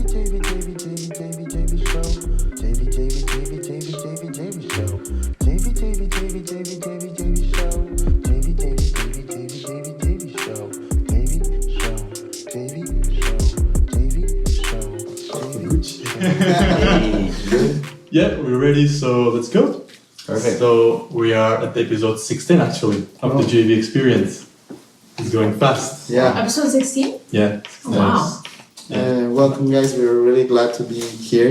Yeah, we're ready, so let's go. Perfect. So we are at episode 16 actually of the JV Xperience. It's going fast. Yeah. Episode 16? Yeah. Wow. Welcome, guys. We're really glad to be here.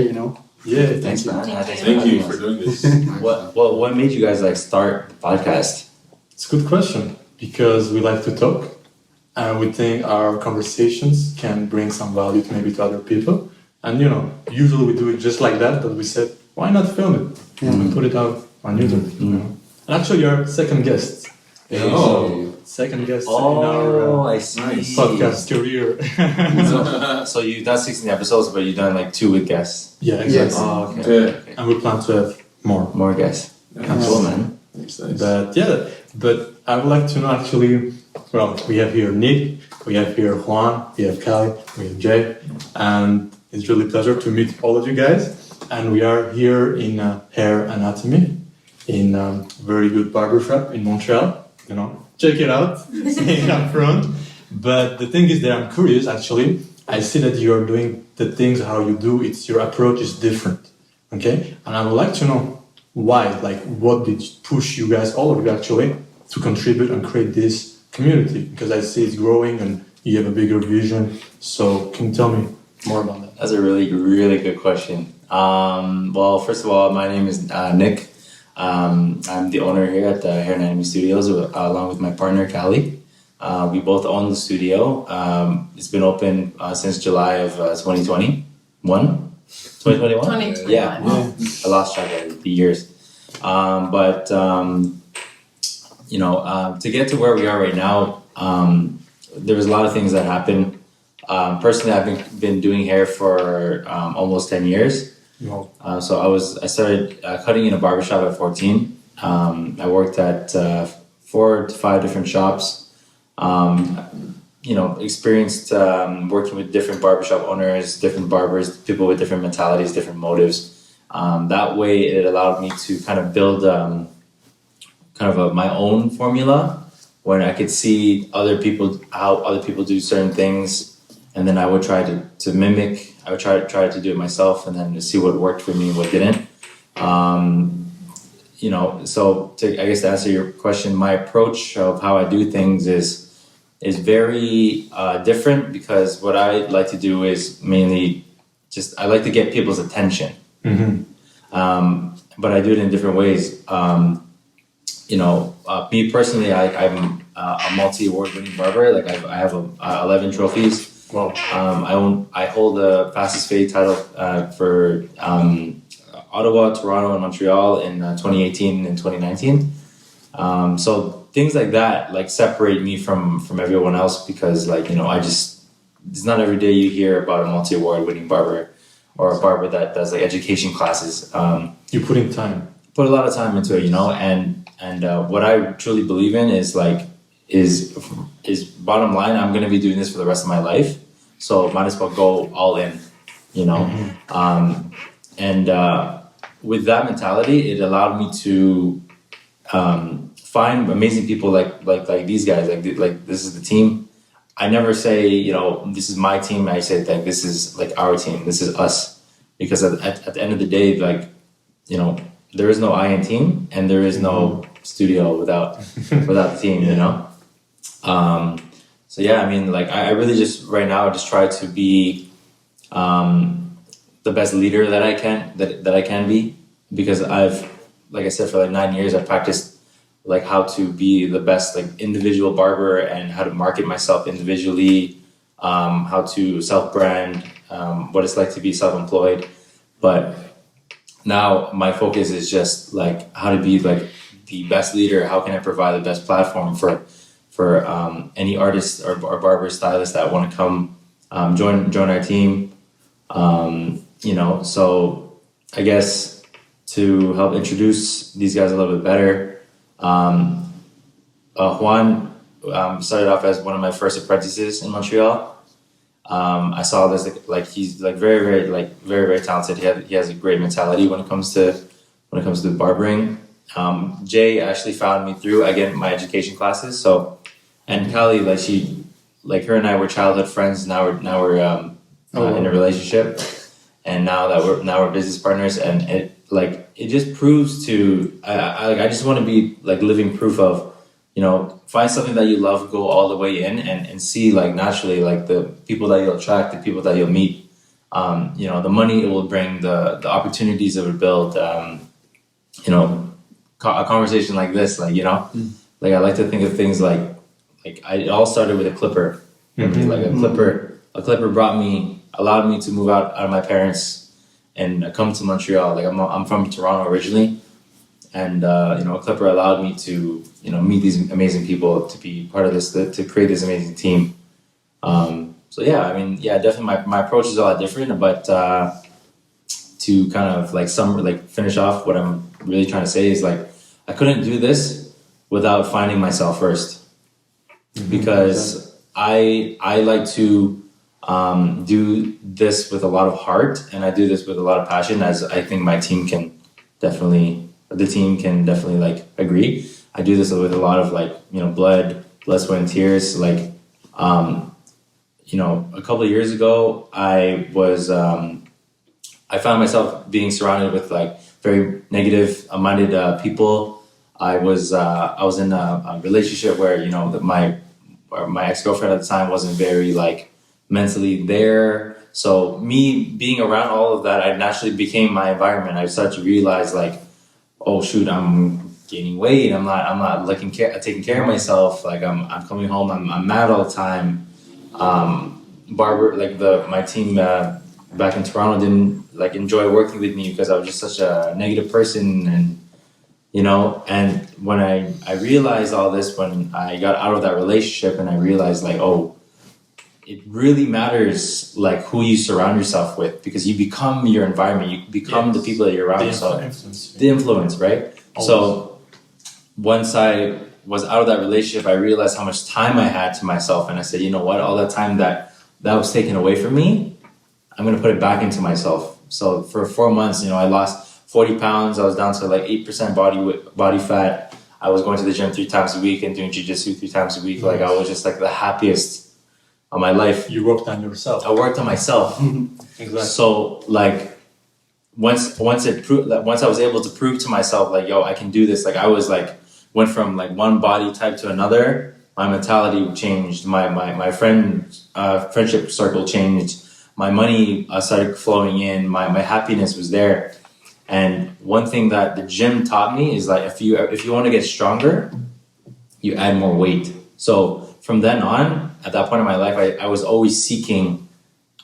Yeah. Thanks, man. Thank you for doing this. What made you guys start the podcast? It's a good question because we like to talk and we think our conversations can bring some value to other people. And usually we do it just like that, but we said, why not film it and put it out on YouTube? And actually, you're second guest. Second guest in our I see. podcast career. So you've done 16 episodes, but you've done 2 with guests. Yeah, exactly. Yes. Oh, okay. And we plan to have more. More guests. Cool, man. Nice. But I would like to know actually, we have here Nick, we have here Juan, we have Cali, we have Jay, and it's really a pleasure to meet all of you guys. And we are here in Hair Anatomy, in a very good barbershop in Montreal. Check it out, staying up front. But the thing is that I'm curious actually. I see that you're doing the things how you do. Your approach is different, okay? And I would like to know why. What did push you guys, all of you actually, to contribute and create this community? Because I see it's growing and you have a bigger vision. So can you tell me more about that? That's a really, really good question. Well, first of all, my name is Nick. I'm the owner here at the Hair Anatomy Studios along with my partner, Cali. We both own the studio. It's been open since July of 2021. 2021? 2021. Yeah. I lost track of the years. To get to where we are right now, there was a lot of things that happened. Personally, I've been doing hair for almost 10 years. So I started cutting in a barbershop at 14. I worked at 4 to 5 different shops. Experienced working with different barbershop owners, different barbers, people with different mentalities, different motives. That way, it allowed me to kind of build my own formula when I could see how other people do certain things. And then I would try to mimic. I would try to do it myself, and then to see what worked for me and what didn't. So to answer your question, my approach of how I do things is very different, because what I like to do is mainly I like to get people's attention. But I do it in different ways. Me personally, I'm a multi-award-winning barber. I have 11 trophies. Wow. I hold the fastest fade title for Ottawa, Toronto, and Montreal in 2018 and 2019. So things like that separate me from everyone else, because it's not every day you hear about a multi-award-winning barber or a barber that does education classes. You put in time. Put a lot of time into it, and what I truly believe in is bottom line, I'm going to be doing this for the rest of my life. So might as well go all in, with that mentality, it allowed me to find amazing people like these guys, like this is the team. I never say, this is my team. I say this is our team. This is us, because at the end of the day, there is no I in team, and there is no studio without the team, So yeah, I really just right now try to be the best leader that I can be, because I've, like I said, for 9 years I've practiced how to be the best individual barber, and how to market myself individually, how to self-brand, what it's like to be self-employed. But now my focus is just how to be the best leader. How can I provide the best platform for any artists or barber stylists that want to come join our team. So I guess to help introduce these guys a little bit better, Juan started off as one of my first apprentices in Montreal. I saw this like he's like very talented. He has a great mentality when it comes to barbering. Jay actually found me through again my education classes. So, and Cali, like her and I were childhood friends. Now we're in a relationship, and now we're business partners. And it just proves to I just want to be like living proof of, find something that you love, go all the way in, and see like naturally like the people that you'll attract, the people that you'll meet, the money it will bring, the opportunities it would build, a conversation like this, like I like to think of things like it all started with a clipper. Mm-hmm. Like a clipper allowed me to move out of my parents and come to Montreal. Like I'm from Toronto originally. And, a clipper allowed me to, meet these amazing people, to be part of this, to create this amazing team. Definitely my approach is a lot different, but to kind of finish off what I'm really trying to say is like, I couldn't do this without finding myself first, because I like to do this with a lot of heart, and I do this with a lot of passion, as I think the team can definitely agree. I do this with a lot of blood, sweat, and tears. A couple of years ago, I found myself being surrounded with very negative minded people. I was in a relationship where my ex-girlfriend at the time wasn't very mentally there. So me being around all of that, I naturally became my environment. I started to realize oh shoot, I'm gaining weight. I'm not taking care of myself. I'm coming home. I'm mad all the time. My team back in Toronto didn't enjoy working with me because I was just such a negative person, and and when I realized all this, when I got out of that relationship, and I realized it really matters who you surround yourself with, because you become your environment. You become the people that you're around. The influence, right? Always. So once I was out of that relationship, I realized how much time I had to myself, and I said, you know what? All that time that was taken away from me, I'm going to put it back into myself. So for 4 months, I lost 40 pounds. I was down to 8% body fat. I was going to the gym 3 times a week and doing jiu-jitsu 3 times a week. Yes. I was just the happiest of my life. You worked on yourself. I worked on myself. Exactly. So once I was able to prove to myself I can do this. I was went from one body type to another. My mentality changed. My friendship circle changed. My money started flowing in. My happiness was there. And one thing that the gym taught me is if you want to get stronger, you add more weight. So from then on, at that point in my life, I was always seeking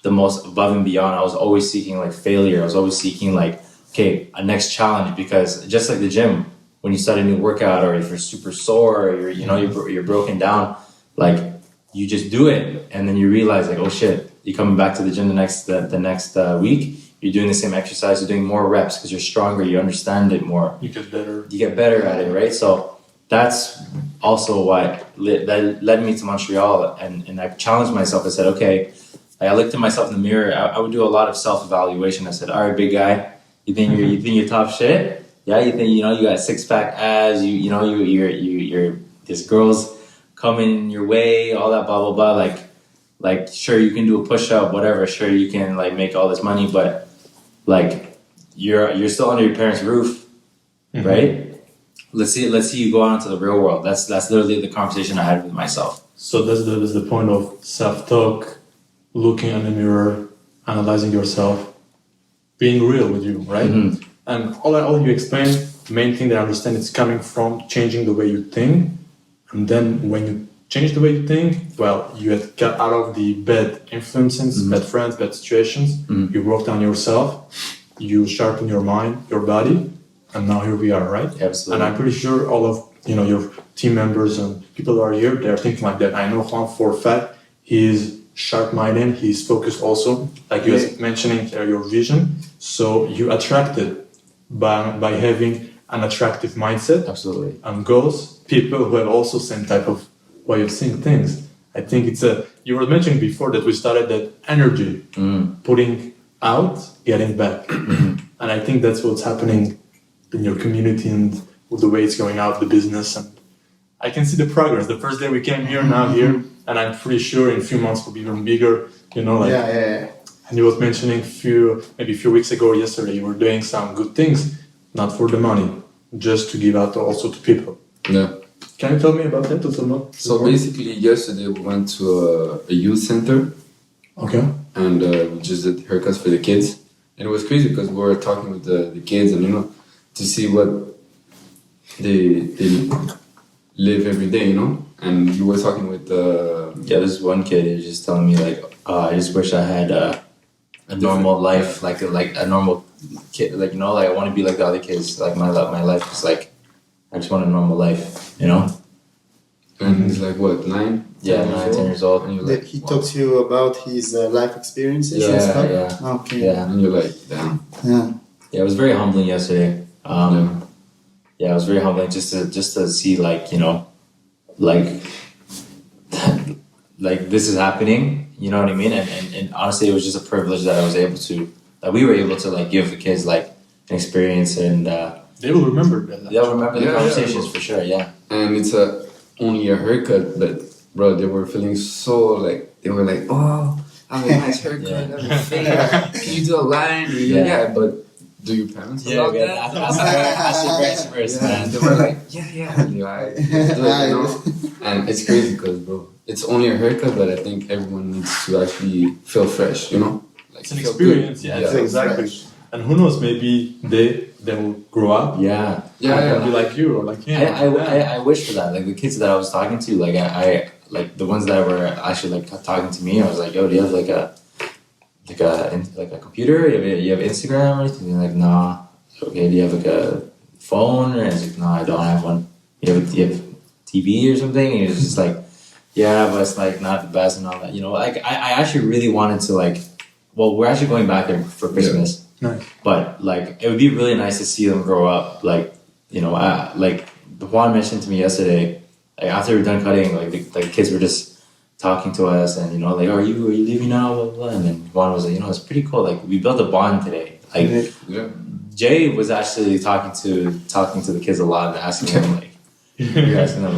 the most above and beyond. I was always seeking failure. I was always seeking a next challenge, because just like the gym, when you start a new workout, or if you're super sore, or you're broken down, you just do it, and then you realize oh shit, you're coming back to the gym the next week. You're doing the same exercise. You're doing more reps because you're stronger. You understand it more. You get better at it, right? So that's also why that led me to Montreal, and I challenged myself. I said, okay, I looked at myself in the mirror. I would do a lot of self-evaluation. I said, all right, big guy, you think you're top shit? Yeah, you think you got 6-pack abs? You're this girl's coming your way, all that blah blah blah. Sure, you can do a push-up, whatever. Sure, you can make all this money, but you're still under your parents' roof, right? Let's see you go out into the real world. That's literally the conversation I had with myself. So that's the point of self-talk, looking in the mirror, analyzing yourself, being real with you, right? Mm-hmm. And all you explained, the main thing that I understand is coming from changing the way you think. And then when you change the way you think, you had got out of the bad influences, bad friends, bad situations. You worked on yourself, you sharpened your mind, your body, and now here we are, right? Absolutely. And I'm pretty sure all of your team members and people who are here, they're thinking like that. I know Juan for a fact, he's sharp-minded, he's focused also, you were mentioning your vision. So you attracted by having an attractive mindset. Absolutely. And goals, people who have also same type of way of seeing things. I think you were mentioning before that we started that energy, putting out, getting back. And I think that's what's happening in your community and with the way it's going out, the business. And I can see the progress. The first day we came here, now here, and I'm pretty sure in a few months we'll be even bigger, And you was mentioning maybe a few weeks ago or yesterday, you were doing some good things, not for the money, just to give out also to people. Yeah. Can you tell me about that a little more? So basically, yesterday we went to a youth center. Okay. And we just did haircuts for the kids. And it was crazy because we were talking with the kids and, to see what they live every day, And you were talking with this one kid who was just telling me like, I just wish I had a normal life, like a normal kid, like I want to be like the other kids. Like my life is like, I just want a normal life, And he's like, what, 9? Yeah, 9, 10 years old. And you're like, He talked to you about his life experiences and stuff? Yeah. Okay. Yeah. And you're like, damn. Yeah. Yeah, it was very humbling yesterday. Yeah, it was very humbling just to see like like this is happening. You know what I mean? And honestly, it was just a privilege that we were able to like give the kids like an experience, and they will remember that. they'll remember the conversations for sure. Yeah. And it's only a haircut, but bro, they were feeling so like, they were like, oh, I have a nice haircut, everything. Can you do a line? Yeah, but do your parents allow that? That's your parents first, man. They were like, And it's crazy because, bro, it's only a haircut, but I think everyone needs to actually feel fresh, Like, it's an experience, exactly. Fresh. And who knows, maybe they will grow up. And be like you or like him. I wish for that. Like the kids that I was talking to, like I like the ones that were actually like talking to me. I was like, "Yo, do you have like a computer? You have Instagram or anything?" They're like, "Nah." Okay, do you have like a phone? And I was like, "No, I don't have one." You have TV or something? And he was just like, "Yeah, but it's like not the best and all that." Like I actually really wanted to like. Well, we're actually going back there for Christmas. Nice. But like, it would be really nice to see them grow up. Like, like Juan mentioned to me yesterday, like after we're done cutting, like the kids were just talking to us and like, are you leaving now? Blah, blah, blah. And then Juan was like, it's pretty cool. Like we built a bond today. Like Jay was actually talking to the kids a lot and asking them like, you're asking them,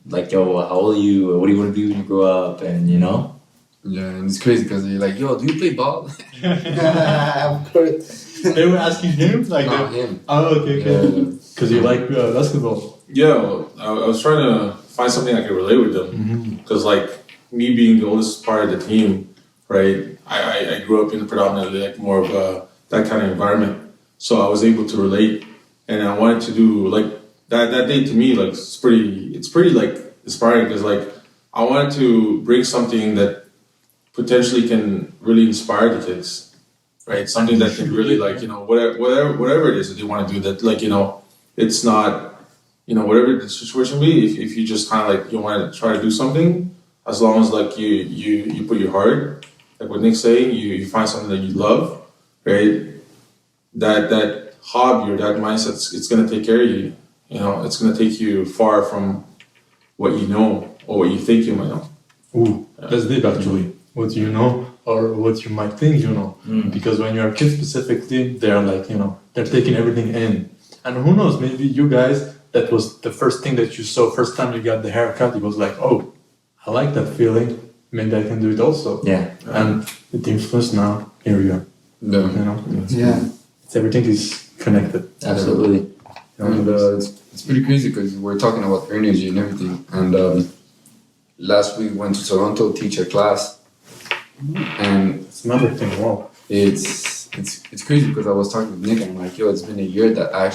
like, yo, how old are you? What do you want to be when you grow up? And Yeah, and it's crazy because you're like, yo, do you play ball? Of course. They were asking him like him. Oh, okay. Because you like basketball. Yeah, I was trying to find something I could relate with them. Because like me being the oldest part of the team, right? I grew up in predominantly like more of that kind of environment, so I was able to relate, and I wanted to do like that day to me like it's pretty like inspiring because like I wanted to bring something that potentially can really inspire the kids, right? Something that can really like, whatever it is that they want to do that, like, it's not, whatever the situation be, if you just kind of like, you want to try to do something, as long as like you put your heart, like what Nick's saying, you find something that you love, right? That hobby or that mindset, it's going to take care of you, it's going to take you far from what you know or what you think you might know. Ooh, that's deep actually. What you know or what you might think you know. Because when you're a kid specifically, they're like, they're taking everything in. And who knows, maybe you guys, that was the first thing that you saw, first time you got the haircut, it was like, oh, I like that feeling. Maybe I can do it also. Yeah. And it influenced now, here you are. Yeah. Everything is connected. Absolutely. And it's pretty crazy because we're talking about energy and everything. And last week went to Toronto, teach a class. And it's another thing. Wow. It's crazy because I was talking with Nick and I'm like, yo, it's been a year that I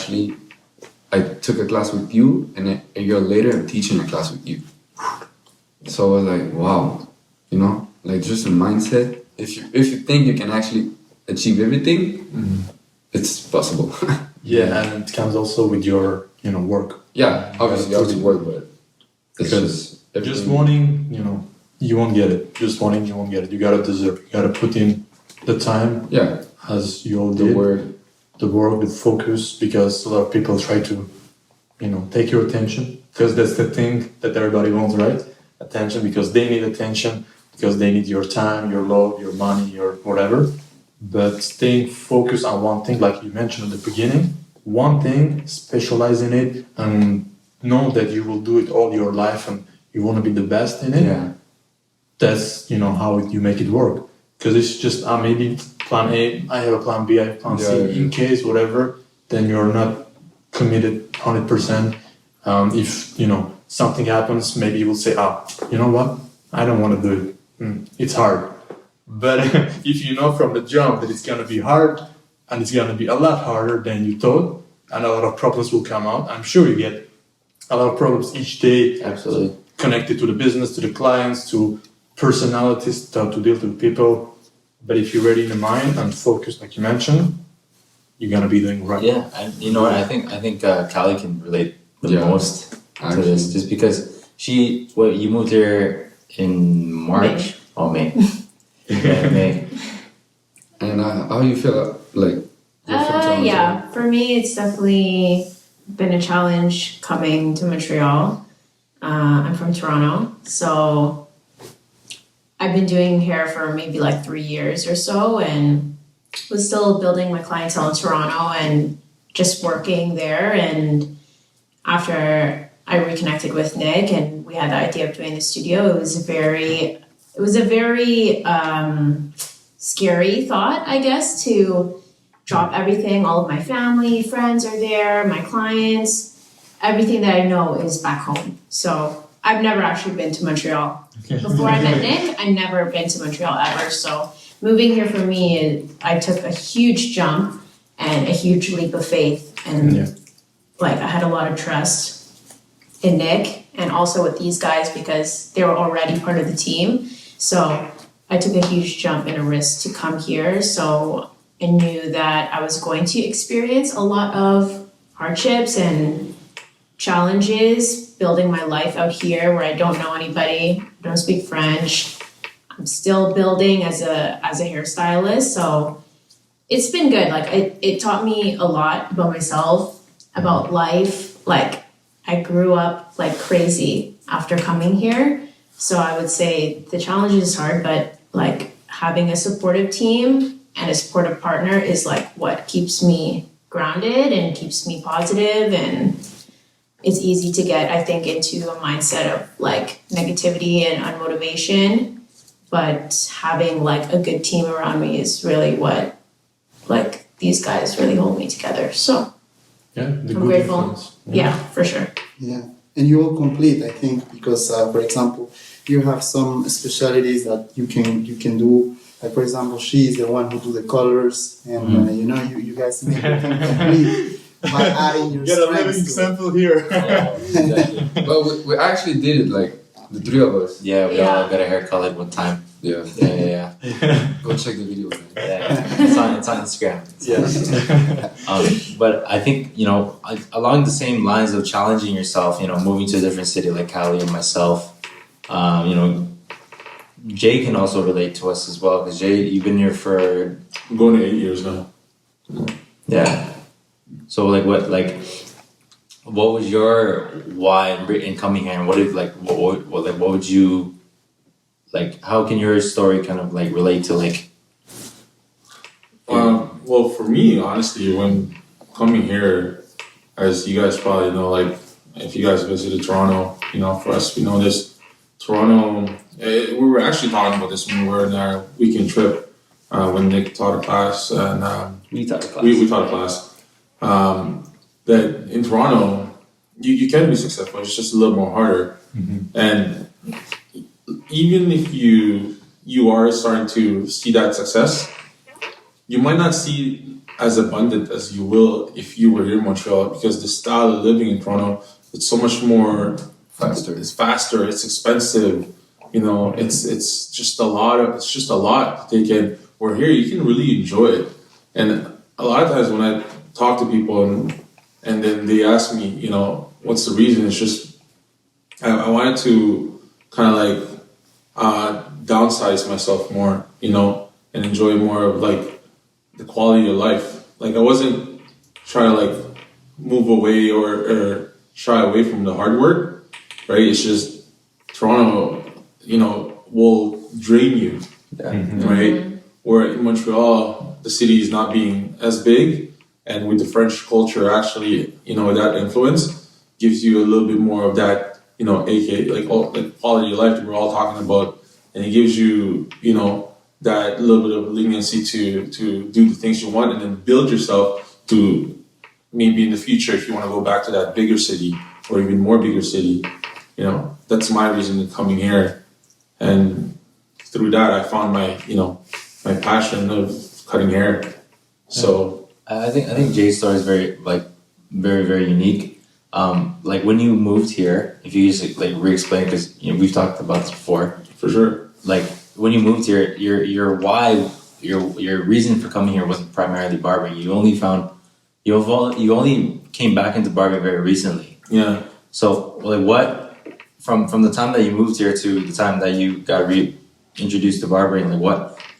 took a class with you, and a year later I'm teaching a class with you. So I was like, wow, like just a mindset. If you think you can actually achieve everything, it's possible. And it comes also with your work. Yeah, obviously work, but it's just wanting, you won't get it. Just wanting, you won't get it. You gotta deserve. You gotta put in the time. Yeah. As you all did. The work with focus, because a lot of people try to, take your attention, because that's the thing that everybody wants, right? attention because they need attention, because they need your time, your love, your money, your whatever. But staying focused on one thing, like you mentioned at the beginning, one thing, specialize in it, and know that you will do it all your life and you want to be the best in it. Yeah. That's, how you make it work. Because it's just, maybe plan A, I have a plan B, I have plan C, in case, whatever, then you're not committed 100%. If, something happens, maybe you will say, you know what, I don't want to do it. It's hard. But if you know from the jump that it's going to be hard, and it's going to be a lot harder than you thought, and a lot of problems will come out, I'm sure you get a lot of problems each day. Absolutely. Connected to the business, to the clients, to personalities, how to deal with people. But if you're ready in the mind and focused, like you mentioned, you're gonna be doing right. Yeah, and you know what? I think Cali can relate the most to this, just because you moved here in March or May. May. And how you feel like? You're from Toronto? Yeah, for me, it's definitely been a challenge coming to Montreal. I'm from Toronto, so I've been doing hair for maybe like 3 years or so, and was still building my clientele in Toronto and just working there. And after I reconnected with Nick and we had the idea of doing the studio, it was a very scary thought, I guess, to drop everything. All of my family, friends are there, my clients, everything that I know is back home. So I've never actually been to Montreal. Before I met Nick, I'd never been to Montreal ever. So moving here for me, I took a huge jump and a huge leap of faith. And I had a lot of trust in Nick and also with these guys because they were already part of the team. So I took a huge jump and a risk to come here. So I knew that I was going to experience a lot of hardships and challenges building my life out here where I don't know anybody, don't speak French. I'm still building as a hairstylist, so it's been good. It taught me a lot about myself, about life. I grew up like crazy after coming here, so I would say the challenge is hard, but having a supportive team and a supportive partner is what keeps me grounded and keeps me positive, and it's easy to get, I think, into a mindset of negativity and unmotivation, but having a good team around me is really what these guys really hold me together. So I'm grateful. Yeah, for sure. Yeah, and you all complete, I think, because for example, you have some specialties that you can do. Like for example, she is the one who do the colors, and you guys make it complete. By adding your Get a living example here. Exactly. But we actually did it, the three of us. Yeah, we all got our hair colored one time. Yeah. Yeah. Go check the video. Yeah. It's on Instagram. Yes. But I think, along the same lines of challenging yourself, moving to a different city like Cali and myself, Jay can also relate to us as well, because Jay, you've been here for... I'm going to 8 years now. Yeah. So what was your why in coming here, and what would you how can your story kind of relate to Well, for me, honestly, when coming here, as you guys probably know, if you guys visited Toronto, for us, we know this. Toronto, we were actually talking about this when we were in our weekend trip when Nick taught a class, and we taught a class. We taught a class. That in Toronto, you can be successful. It's just a little more harder. Mm-hmm. And even if you are starting to see that success, you might not see as abundant as you will if you were here in Montreal, because the style of living in Toronto, it's so much more faster. It's faster. It's expensive. It's just a lot to take in. Where here, you can really enjoy it. And a lot of times when I talk to people and then they ask me, what's the reason? It's just I wanted to kind of downsize myself more, and enjoy more of the quality of life. I wasn't trying to move away or shy away from the hard work, right? It's just Toronto, will drain you, right? Where in Montreal, the city is not being as big, and with the French culture, actually, that influence gives you a little bit more of that, aka like quality of life that we're all talking about, and it gives you, that little bit of leniency to do the things you want, and then build yourself to maybe in the future if you want to go back to that bigger city or even more bigger city. That's my reason in coming here, and through that I found my my passion of cutting hair. So I think Jay's story is very very unique. Like when you moved here, if you just like re-explain, because we've talked about this before. For sure. Like when you moved here, your why, your reason for coming here wasn't primarily barbering. You only came back into barbering very recently. Yeah. So like what from the time that you moved here to the time that you got introduced to barbering, like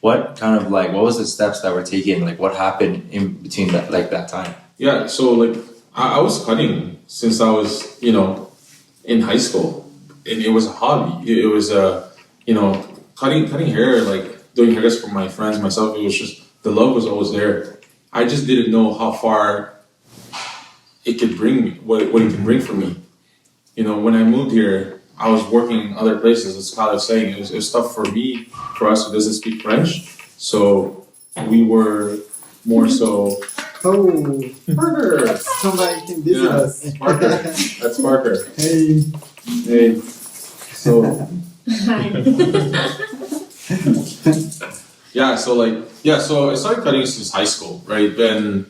what kind of what was the steps that were taken? Like what happened in between that time? Yeah, so I was cutting since I was, in high school, and it was a hobby. It was cutting hair, doing haircuts for my friends, myself. It was just, the love was always there. I just didn't know how far it could bring me, what it can bring for me. When I moved here, I was working in other places. As Kyle was saying, it was tough for us who doesn't speak French. So we were more so. Oh, Parker! somebody can visit us. Parker. That's Parker. Hey. Hey. So. So I started cutting since high school, right? Then,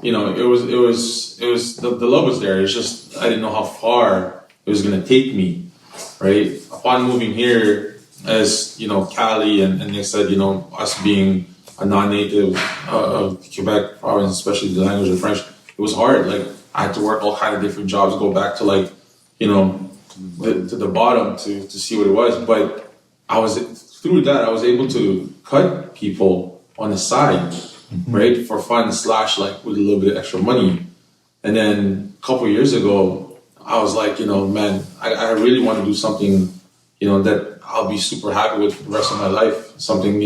it was the love was there. It's just, I didn't know how far it was going to take me, right? Upon moving here, as, Cali and Nick said, us being a non-native of Quebec province, especially the language of French, it was hard. I had to work all kind of different jobs, go back to to the bottom to see what it was. But through that, I was able to cut people on the side, right? For fun / with a little bit of extra money. And then a couple of years ago, I was like, man, I really want to do something, that I'll be super happy with for the rest of my life. Something,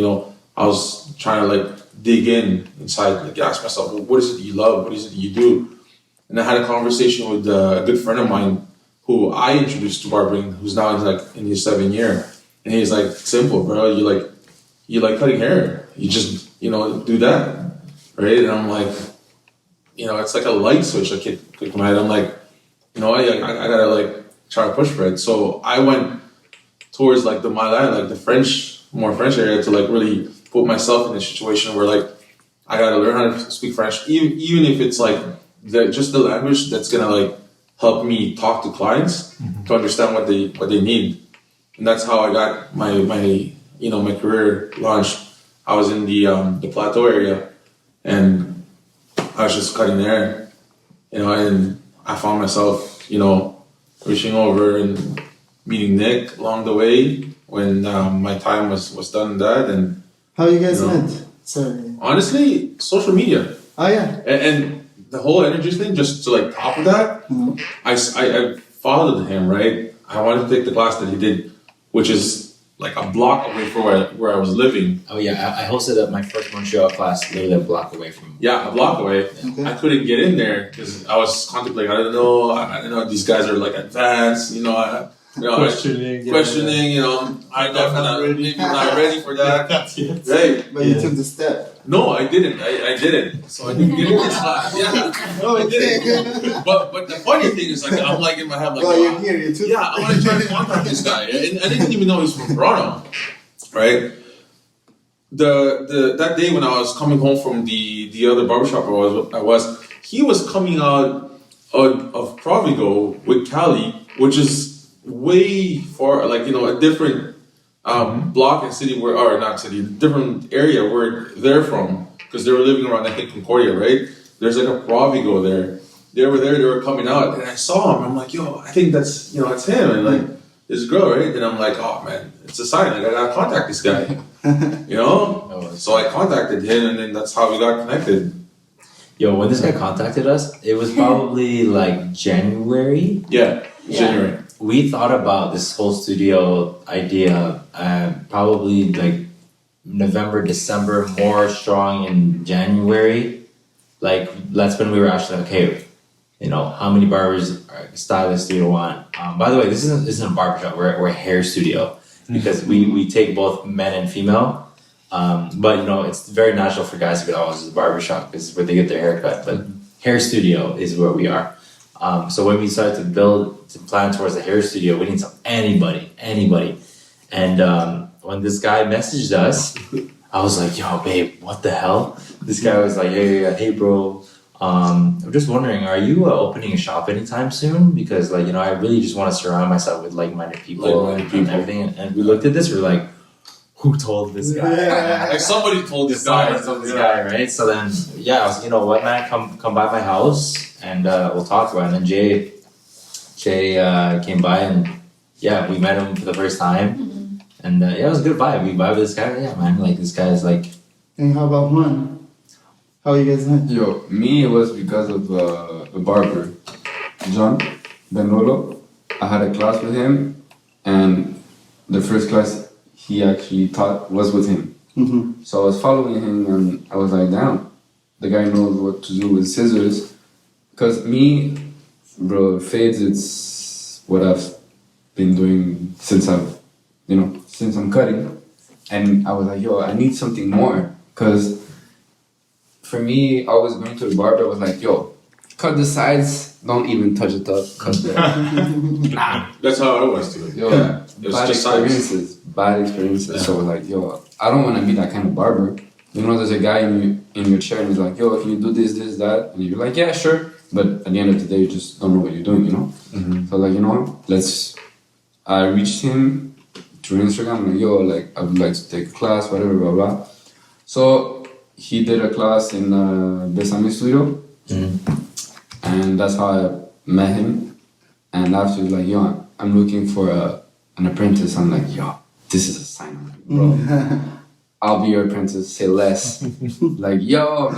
I was trying to dig inside, ask myself, well, what is it that you love? What is it that you do? And I had a conversation with a good friend of mine who I introduced to barbering, who's now in his 7th year. And he's like, simple, bro. You like cutting hair. You just, do that. Right? And I'm like, it's like a light switch that clicked my head. I'm like, I gotta try to push for it. So I went towards my line, the more French area to really put myself in a situation where I gotta learn how to speak French, even if it's just the language that's gonna help me talk to clients to understand what they need. And that's how I got my career launched. I was in the plateau area, and I was just cutting there, and I found myself, reaching over and meeting Nick along the way when my time was done in that. And how you guys met? Sorry. Honestly, social media. Oh yeah. And the whole energy thing, just to top of that, I followed him, right? I wanted to take the class that he did, which is a block away from where I was living. Oh yeah, I hosted my first Montreal class literally a block away from. Yeah, a block away. Okay. I couldn't get in there because I was contemplating. I don't know. These guys are advanced. Questioning. I'm definitely not ready for that. Right. But you took the step. No, I didn't. I didn't. So I didn't get in this class. Yeah. Oh, I didn't. But the funny thing is, I'm in my head well, you're here. You took. Yeah, I want to try to contact this guy. And I didn't even know he was from Toronto, right? That day when I was coming home from the other barbershop he was coming out of Provigo with Cali, which is way far, a different block and city different area where they're from, because they were living around, I think, Concordia, right? There's a Provigo there. They were coming out, and I saw him. I'm like, yo, I think that's him, and this girl, right? And I'm like, oh man, it's a sign. I gotta contact this guy, So I contacted him, and then that's how we got connected. Yo, when this guy contacted us, it was probably January. Yeah, January. we thought about this whole studio idea probably like November, December, more strong in January. Like that's when we were actually like, okay, you know, how many barbers, stylists do you want? By the way, this isn't a barbershop. We're a hair studio because we take both men and female. But you know, it's very natural for guys to be, oh, this is a barbershop because it's where they get their haircut. But hair studio is where we are. So when we started to plan towards the hair studio, we didn't tell anybody. And when this guy messaged us, I was like, yo, babe, what the hell? This guy was like, hey, bro, I'm just wondering, are you opening a shop anytime soon? Because like, you know, I really just want to surround myself with like-minded people and everything. And we looked at this, we were like, who told this guy? Yeah. Like somebody told this guy. Right? So then, I was, you know what, man, come by my house and we'll talk about it. And then Jay came by and we met him for the first time. And it was a good vibe. We vibed with this guy. Yeah, man, like this guy is like. And how about Juan? How you guys met? Yo, me, it was because of a barber, John Benolo. I had a class with him, and the first class he actually taught was with him. Mm-hmm. So I was following him, and I was like, damn, the guy knows what to do with scissors. Because me, bro, fades, it's what I've been doing since I'm cutting. And I was like, yo, I need something more. Because for me, always going to the barber, I was like, yo, cut the sides, don't even touch it up, cut the... Nah. That's how I was doing. Yo, bad experiences. Yeah. So I was like, yo, I don't want to be that kind of barber. You know, there's a guy in your chair and he's like, yo, can you do this, that? And you're like, yeah, sure. But at the end of the day, you just don't know what you're doing, you know? Mm-hmm. So like, you know, I reached him through Instagram, I'm like, yo, like, I would like to take a class, whatever, blah, blah. So he did a class in Besame Studio, and that's how I met him. And after he was like, yo, I'm looking for an apprentice. I'm like, yo, this is a sign. I'm like, bro, I'll be your apprentice, say less. like, yo.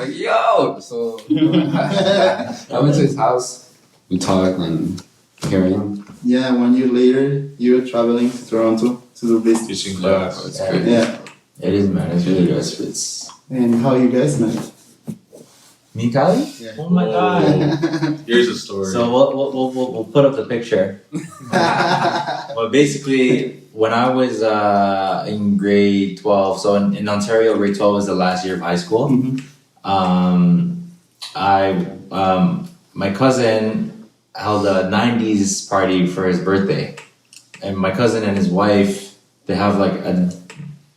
So I went to his house, we talked, and here I am. Yeah, 1 year later, you're traveling to Toronto to do business. Teaching class. It's great. Yeah. It is, man. It's really good. And how you guys met? Me, Cali? Yeah. Oh my god. Here's the story. So we'll put up the picture. Well, basically, when I was in grade 12, so in Ontario, grade 12 was the last year of high school. Mm-hmm. My cousin held a 90s party for his birthday. And my cousin and his wife, they have like a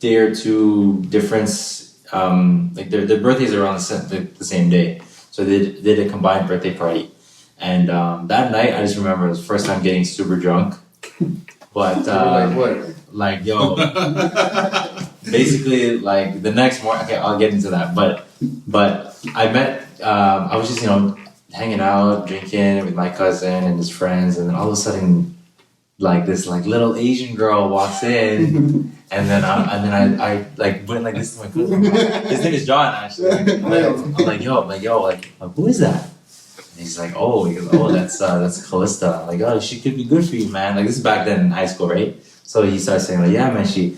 day or two difference. Like their birthdays are around the same day. So they did a combined birthday party. And that night, I just remember it was the first time getting super drunk. But like what? like, yo, basically, like the next morning, okay, I'll get into that. But I met, I was just, you know, hanging out, drinking with my cousin and his friends. And then all of a sudden, like this like little Asian girl walks in. And then I like went like this to my cousin. His name is John, actually. I'm like, yo, who is that? And he's like, oh, that's Callista. I'm like, oh, she could be good for you, man. Like this is back then in high school, right? So he starts saying like, yeah, man, she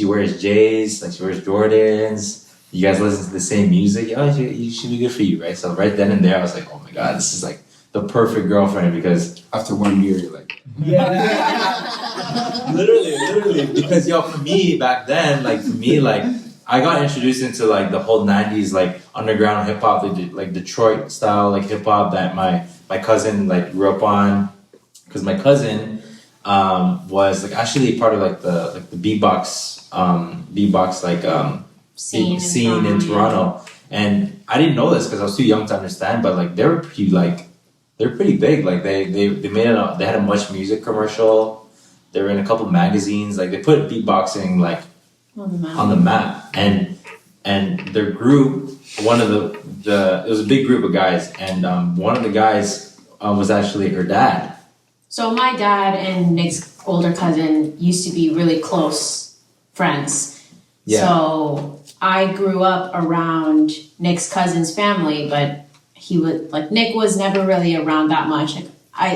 wears J's, like she wears Jordans. You guys listen to the same music. Oh, she should be good for you, right? So right then and there, I was like, oh my god, this is like the perfect girlfriend because after 1 year, you're like, yeah, literally, because for me back then, I got introduced into like the whole 90s like underground hip hop, like Detroit style like hip hop that my cousin like grew up on, because my cousin was like actually part of like the beatbox scene in Toronto, and I didn't know this because I was too young to understand, but like they're pretty big. Like they had a Much Music commercial. They were in a couple magazines. Like they put beatboxing like on the map. And their group, one of it was a big group of guys, and one of the guys was actually her dad. So my dad and Nick's older cousin used to be really close friends. Yeah. So I grew up around Nick's cousin's family, but Nick was never really around that much. Like,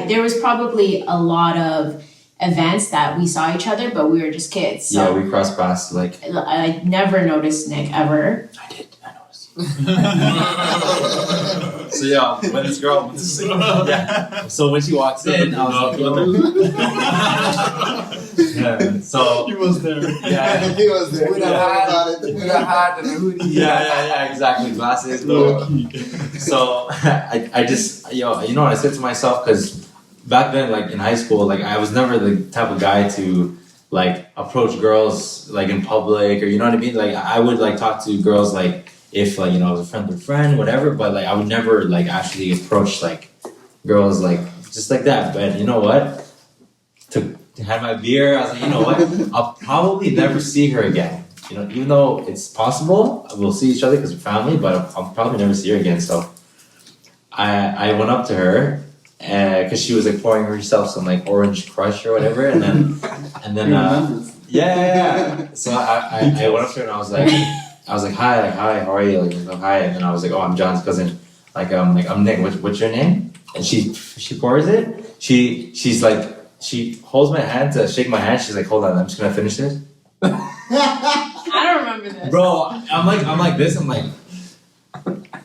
there was probably a lot of events that we saw each other, but we were just kids. So Yeah, we crossed paths like. I never noticed Nick ever. I noticed. So yeah, when this girl, yeah. So when she walks in, I was like, yeah. So He was there. yeah, He was there. With a Don't worry hat, about it. with a hat and a hoodie. yeah, exactly. Glasses, low. So I just, you know what I said to myself, because back then, like in high school, like I was never the type of guy to like approach girls like in public, or you know what I mean. Like I would like talk to girls like if like I was a friend to friend, whatever. But like I would never like actually approach like girls like just like that. But you know what? To have my beer, I was like, you know what? I'll probably never see her again. You know, even though it's possible, we'll see each other because we're family, but I'll probably never see her again. So I went up to her because she was like pouring herself some like orange crush or whatever, and then yeah. So I went up to her and I was like, hi, how are you? Like, oh, hi, and then I was like, oh, I'm John's cousin. I'm Nick. What's your name? And she pours it. She's like, she holds my hand to shake my hand. She's like, hold on, I'm just gonna finish this. I don't remember this. Bro, I'm like this. I'm like,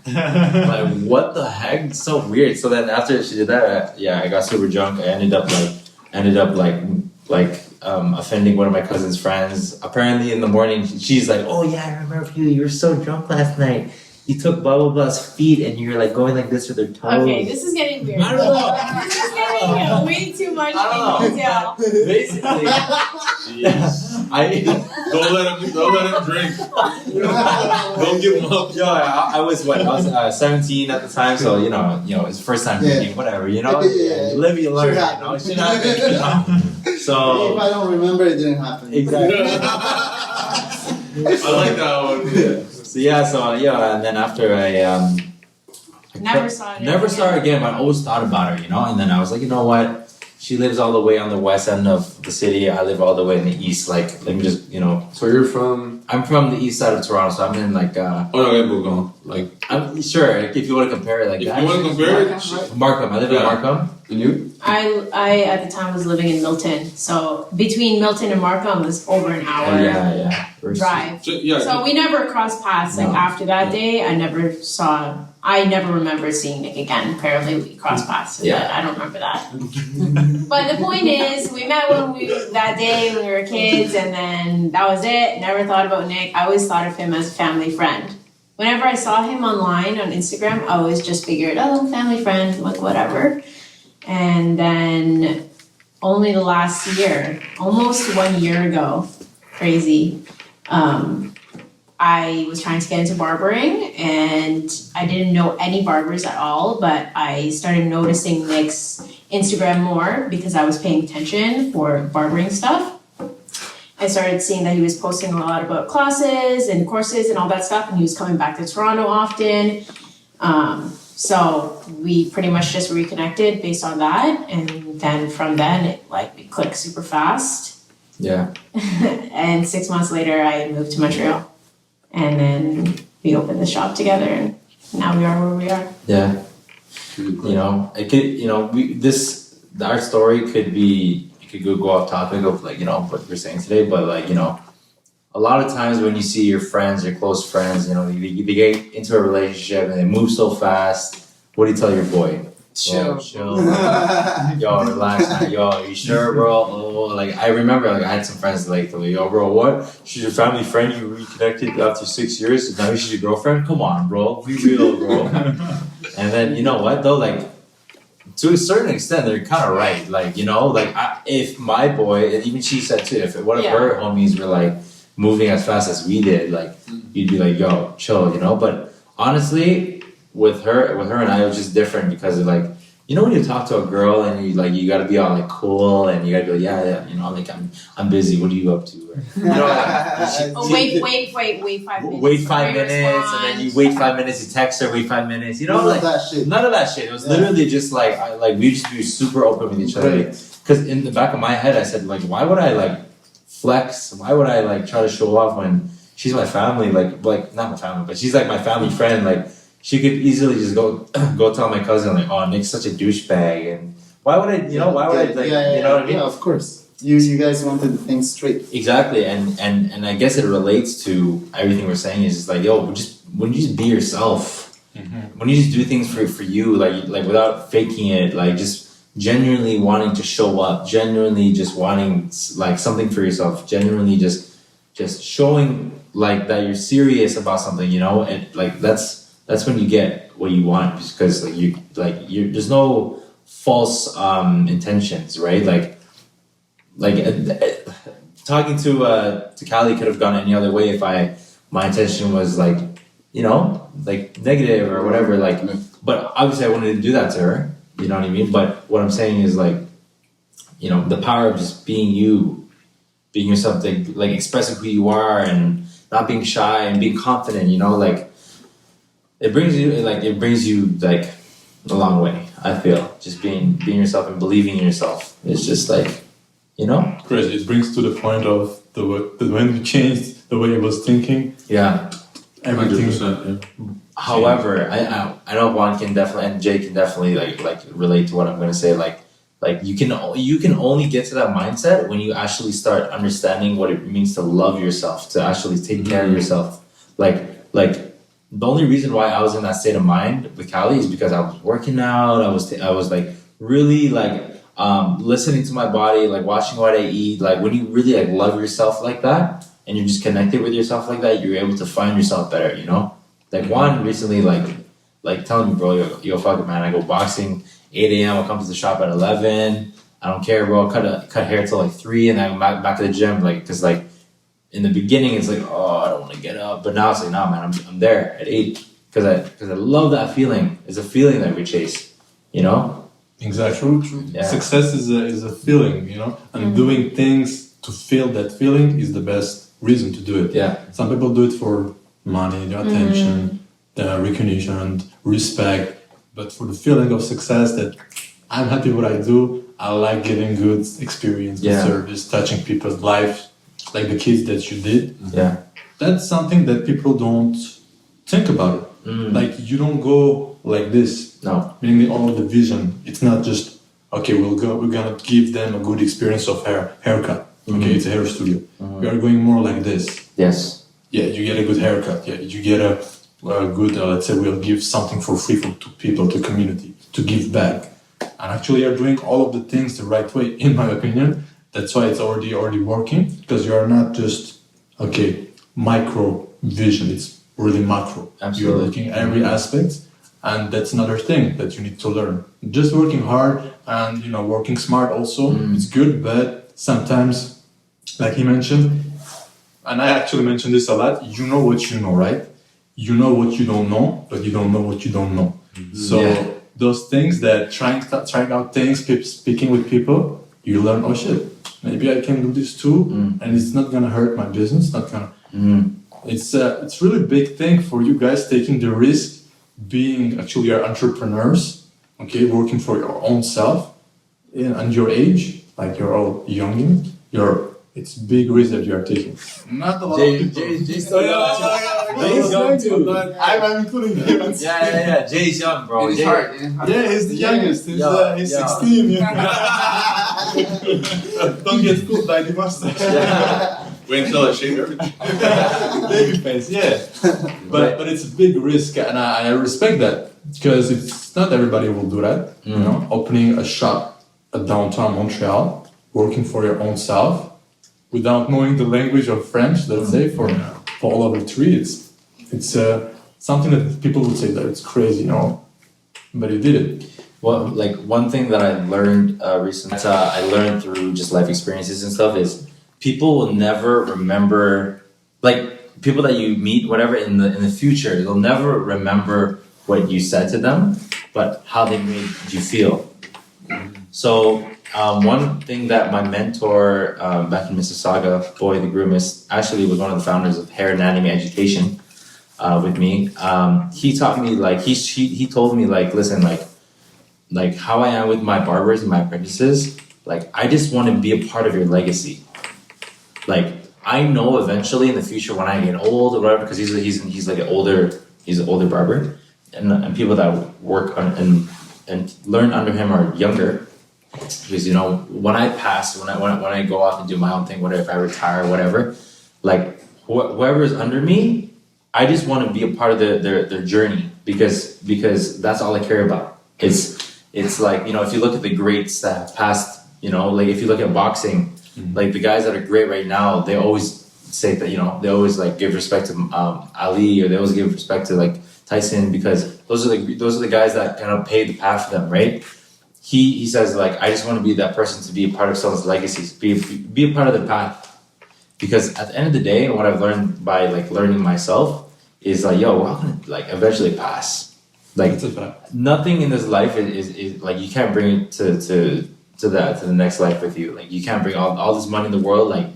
like what the heck? It's so weird. So then after she did that, I got super drunk. I ended up offending one of my cousin's friends. Apparently in the morning, she's like, oh yeah, I remember you. You were so drunk last night. You took blah blah blah's feet and you were like going like this with her toes. Okay, this is getting weird. I don't know. This is getting way too much I don't in detail. Basically, Don't let him drink. Don't give him up. Yo, I was 17 at the time, so you know, it's the first time drinking, whatever, you know. Yeah. You live, you learn, Sure you know. It should happen, you know. So If I don't remember, it didn't happen. exactly. I like that one. Yeah. And then after I Never saw her never saw her again, but I always thought about her, you know. And then I was like, you know what? She lives all the way on the west end of the city. I live all the way in the east. Like, let me just, So you're from? I'm from the east side of Toronto, so I'm in like. Oh no, I move on. Like, I'm sure if you want to compare it like if that. you want to compare it, Markham. I live in Yeah. Markham. And you? I at the time was living in Milton, so between Milton and Markham was over an hour Yeah. drive. yeah. So we never crossed paths. Like No. after that day, I never remember seeing Nick again. Apparently, we crossed paths. Yeah. But I don't remember that. But the point is, we met that day when we were kids, and then that was it. Never thought about Nick. I always thought of him as a family friend. Whenever I saw him online on Instagram, I always just figured, oh, family friend, like whatever. And then only the last year, almost 1 year ago, crazy, I was trying to get into barbering and I didn't know any barbers at all, but I started noticing Nick's Instagram more because I was paying attention for barbering stuff. I started seeing that he was posting a lot about classes and courses and all that stuff, and he was coming back to Toronto often. So we pretty much just reconnected based on that, and then from then it it clicked super fast. Yeah. And 6 months later, I moved to Montreal, and then we opened the shop together, and now we are where we are. Yeah. You know, it could. Our story could be. Could go off topic of what we're saying today, but a lot of times when you see your friends, your close friends, they get into a relationship and they move so fast. What do you tell your boy? Chill. Chill. Yo, relax. Yo, you sure, bro? Oh, I remember, I had some friends tell me, yo, bro, what? She's your family friend. You reconnected after 6 years, and now she's your girlfriend. Come on, bro. Be real, bro. And then you know what though, to a certain extent, they're kind of right. If my boy, and even she said too, if one of her homies were moving as fast as we did, you'd be like, yo, chill, But honestly, with her and I, it was just different because of when you talk to a girl and you gotta be all cool and you gotta be I'm busy. What are you up to? Wait 5 minutes. Wait 5 minutes, and then you wait 5 minutes. You text her, wait 5 minutes. None of that shit. None of that shit. It was literally just we just be super open with each other. Because in the back of my head, I said why would I flex? Why would I try to show off when she's my family? Not my family, but she's my family friend. She could easily just go tell my cousin oh, Nick's such a douchebag and why would I, you know, why would I, like, you know what I mean? Yeah, of course. You guys wanted the things straight. Exactly, and I guess it relates to everything we're saying is just like, yo, when you just be yourself, when you just do things for you, like without faking it, like just genuinely wanting to show up, genuinely just wanting like something for yourself, genuinely just showing like that you're serious about something, you know, and like that's when you get what you want, because like you there's no false intentions, right? Like talking to Cali could have gone any other way if my intention was like, you know, like negative or whatever, like, but obviously I wanted to do that to her, you know what I mean? But what I'm saying is like, you know, the power of just being you, being yourself, like expressing who you are and not being shy and being confident, you know, like it brings you like a long way, I feel. Just being yourself and believing in yourself. It's just like, you know? Chris, it brings to the point of when you changed the way you was thinking. Yeah. Everything. 100%, yeah. However, I know Juan can definitely, and Jay can definitely like relate to what I'm gonna say. Like you can only get to that mindset when you actually start understanding what it means to love yourself, to actually take care of yourself. Like the only reason why I was in that state of mind with Cali is because I was working out. I was like really like listening to my body, like watching what I eat. Like when you really like love yourself like that, and you're just connected with yourself like that, you're able to find yourself better, you know? Like Juan recently like telling me, bro, yo fuck it, man, I go boxing 8 a.m. I'll come to the shop at 11. I don't care, bro. I'll cut hair till like 3 and then I'm back to the gym. Like, cause like in the beginning it's like, oh, I don't want to get up. But now it's like, nah, man, I'm there at 8. Cause I love that feeling. It's a feeling that we chase, you know? Exactly. Yeah. Success is a feeling, you know, and doing things to feel that feeling is the best reason to do it. Yeah. Some people do it for money, the attention, the recognition, respect, but for the feeling of success that I'm happy what I do, I like getting good experience, good service, touching people's lives, like the kids that you did. Yeah. That's something that people don't think about it. Like you don't go like this. No. Meaning all the vision. It's not just okay. We're gonna give them a good experience of haircut. Okay, it's a hair studio. We are going more like this. Yes. Yeah, you get a good haircut. Yeah, you get a good. Let's say we'll give something for free to people, to community, to give back. And actually, you're doing all of the things the right way, in my opinion. That's why it's already working, because you are not just micro vision. It's really macro. Absolutely. You're looking at every aspect, and that's another thing that you need to learn. Just working hard and working smart also it's good, but sometimes, like he mentioned, and I actually mentioned this a lot, you know what you know, right? You know what you don't know, but you don't know what you don't know. So those things that trying out things, speaking with people, you learn, oh shit, maybe I can do this too, and it's not gonna hurt my business, not gonna... It's really big thing for you guys taking the risk, being actually your entrepreneurs, okay, working for your own self, and your age, like you're all young, it's big risk that you are taking. Not a lot of people. Jay's young too. I'm including him. Yeah. Jay's young, bro. It's hard. Yeah, he's the youngest. He's 16. Don't get fooled by the mustache. Wait until I shave everything. Baby face, yeah. But it's a big risk, and I respect that, because it's not everybody will do that. Opening a shop at downtown Montreal, working for your own self, without knowing the language of French, let's say, for all over 3, it's something that people would say that it's crazy, but you did it. Well, like one thing that I learned recently, I learned through just life experiences and stuff, is people will never remember, like people that you meet, whatever, in the future, they'll never remember what you said to them, but how they made you feel. So one thing that my mentor back in Mississauga, Boy the Groomist, actually was one of the founders of Hair Anatomy Education with me. He taught me, like, he told me, like, listen, like how I am with my barbers and my apprentices, like, I just want to be a part of your legacy. Like, I know eventually in the future when I get old or whatever, because he's like an older barber, and people that work on and learn under him are younger. Because when I pass, when I go off and do my own thing, whatever, if I retire, whatever, like whoever is under me, I just want to be a part of their journey because that's all I care about. It's like, if you look at the greats that have passed, like if you look at boxing, like the guys that are great right now, they always say that, they always like give respect to Ali, or they always give respect to like Tyson, because those are the guys that kind of paved the path for them, right? He says like, I just want to be that person to be a part of someone's legacy, be a part of the path. Because at the end of the day, what I've learned by like learning myself is like, we're all gonna like eventually pass. Like nothing in this life is like, you can't bring it to the next life with you. Like you can't bring all this money in the world. Like,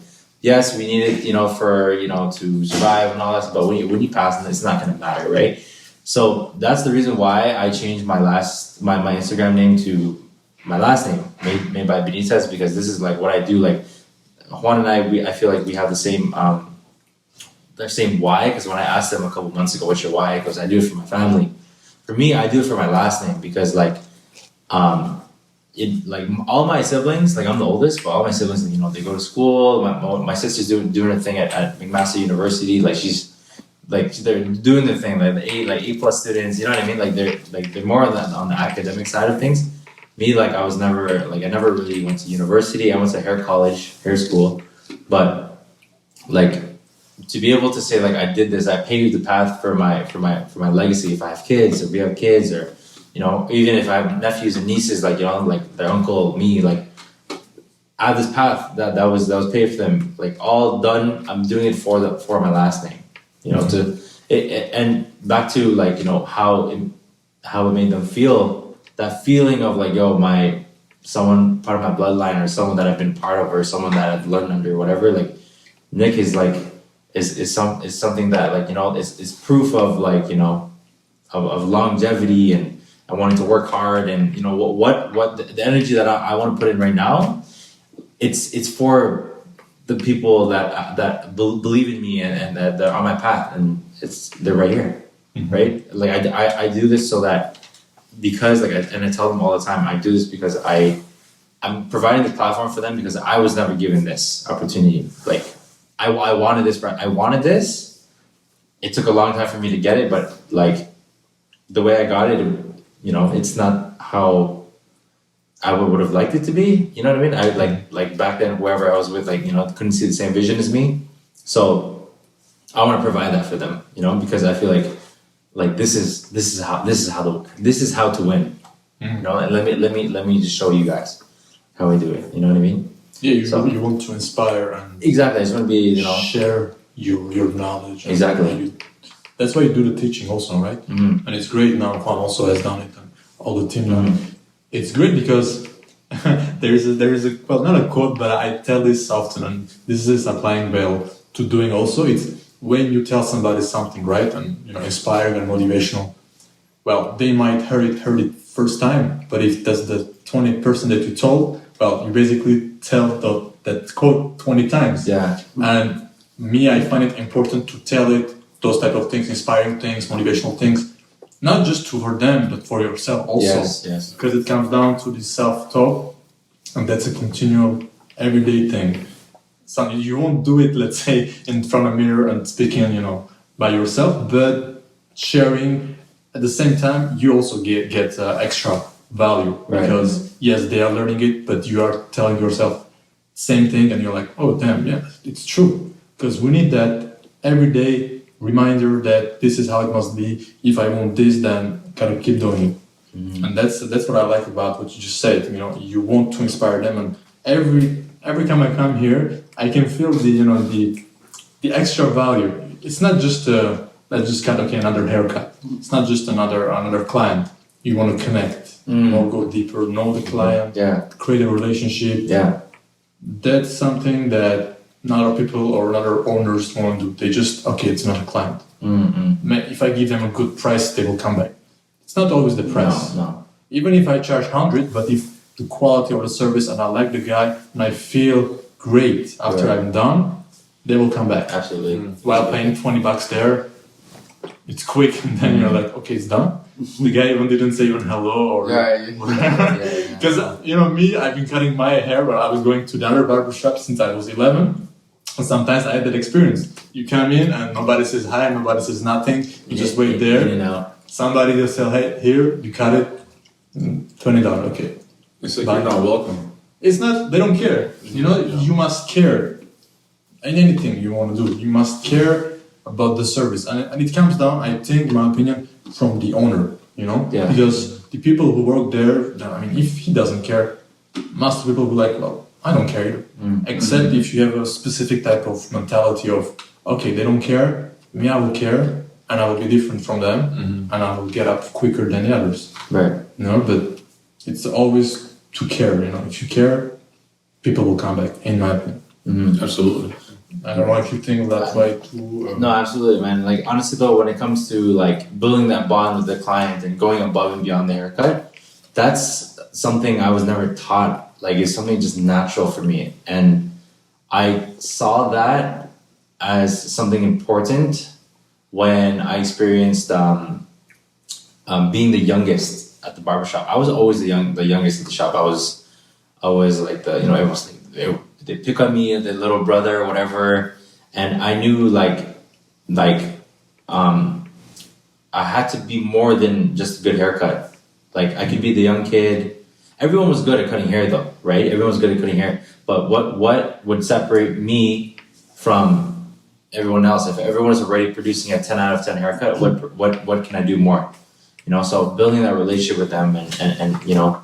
yes, we need it, for to survive and all that stuff, but when you pass, it's not gonna matter, right? So that's the reason why I changed my Instagram name to my last name, made by Benitez, because this is like what I do. Like Juan and I feel like we have the same why, because when I asked them a couple months ago, what's your why? He goes, I do it for my family. For me, I do it for my last name, because like all my siblings, like I'm the oldest, but all my siblings, they go to school. My sister's doing her thing at McMaster University. Like they're doing their thing, like the A+ students. You know what I mean? Like they're more on the academic side of things. Me, like I never really went to university. I went to hair school, but like to be able to say like I did this, I paved the path for my legacy. If I have kids, if we have kids, or even if I have nephews and nieces, like like their uncle, me, like I have this path that was paved for them, like all done. I'm doing it for my last name, and back to like how it made them feel. That feeling of like, someone part of my bloodline, or someone that I've been part of, or someone that I've learned under, whatever. Like Nick is like is something that like is proof of like of longevity and wanting to work hard, and what the energy that I want to put in right now. It's for the people that believe in me and that are on my path, and they're right here, right? Like I do this so that. Because like I tell them all the time, I do this because I'm providing the platform for them, because I was never given this opportunity. Like I wanted this, right? I wanted this. It took a long time for me to get it, but like the way I got it, it's not how I would have liked it to be. You know what I mean? I like back then, whoever I was with, like couldn't see the same vision as me. So I want to provide that for them, because I feel like this is how to win, and let me just show you guys how I do it. You know what I mean? Yeah, you want to inspire and exactly. I just want to be share your knowledge. Exactly. That's why you do the teaching also, right? Mm-hmm. And it's great now. Juan also has done it, and all the team. Mm-hmm. It's great because there is a well, not a quote, but I tell this often, and this is applying well to doing also. It's when you tell somebody something, right, and inspiring and motivational, well, they might heard it first time, but if that's the 20% that you told, well, you basically tell that quote 20 times. Yeah. And me, I find it important to tell those type of things, inspiring things, motivational things, not just for them, but for yourself also. Yes. Because it comes down to the self-talk, and that's a continual, everyday thing. So you won't do it, let's say, in front of a mirror and speaking, by yourself, but sharing at the same time, you also get extra value, because yes, they are learning it, but you are telling yourself same thing, and you're like, oh damn, yeah, it's true, because we need that everyday reminder that this is how it must be. If I want this, then kind of keep doing it. Mm-hmm. And that's what I like about what you just said. You want to inspire them, and every time I come here, I can feel the extra value. It's not just let's just cut another haircut. It's not just another client. You want to connect, go deeper, know the client, create a relationship. Yeah, that's something that not other people or other owners want to do. They just it's not a client. Mm-hmm. If I give them a good price, they will come back. It's not always the price. No. Even if I charge 100, but if the quality of the service and I like the guy and I feel great after I'm done, they will come back. Absolutely. While paying $20 there, it's quick, and then you're like, okay, it's done. The guy even didn't say even hello or because you know me, I've been cutting my hair, but I was going to the other barbershop since I was 11. And sometimes I had that experience. You come in and nobody says hi, nobody says nothing. You just wait there. In and out. Somebody just say, hey, here, you cut it, $20, okay. It's like you're not welcome. It's not, they don't care. You know, you must care in anything you want to do. You must care about the service. And it comes down, I think, in my opinion, from the owner, you know? Yeah. Because the people who work there, I mean, if he doesn't care, most people will be like, well, I don't care. Except if you have a specific type of mentality of, okay, they don't care, me, I will care, and I will be different from them, and I will get up quicker than the others. Right. You know, but it's always to care, you know. If you care, people will come back, in my opinion. Absolutely. I don't know if you think that way too. No, absolutely, man. Like, honestly though, when it comes to like building that bond with the client and going above and beyond the haircut, that's something I was never taught. Like, it's something just natural for me. And I saw that as something important when I experienced being the youngest at the barbershop. I was always the youngest at the shop. I was like the, you know, everyone's like, they pick on me, the little brother or whatever. And I knew I had to be more than just a good haircut. Like, I could be the young kid. Everyone was good at cutting hair though, right? Everyone was good at cutting hair. But what would separate me from everyone else? If everyone is already producing a 10 out of 10 haircut, what can I do more? You know, so building that relationship with them and you know,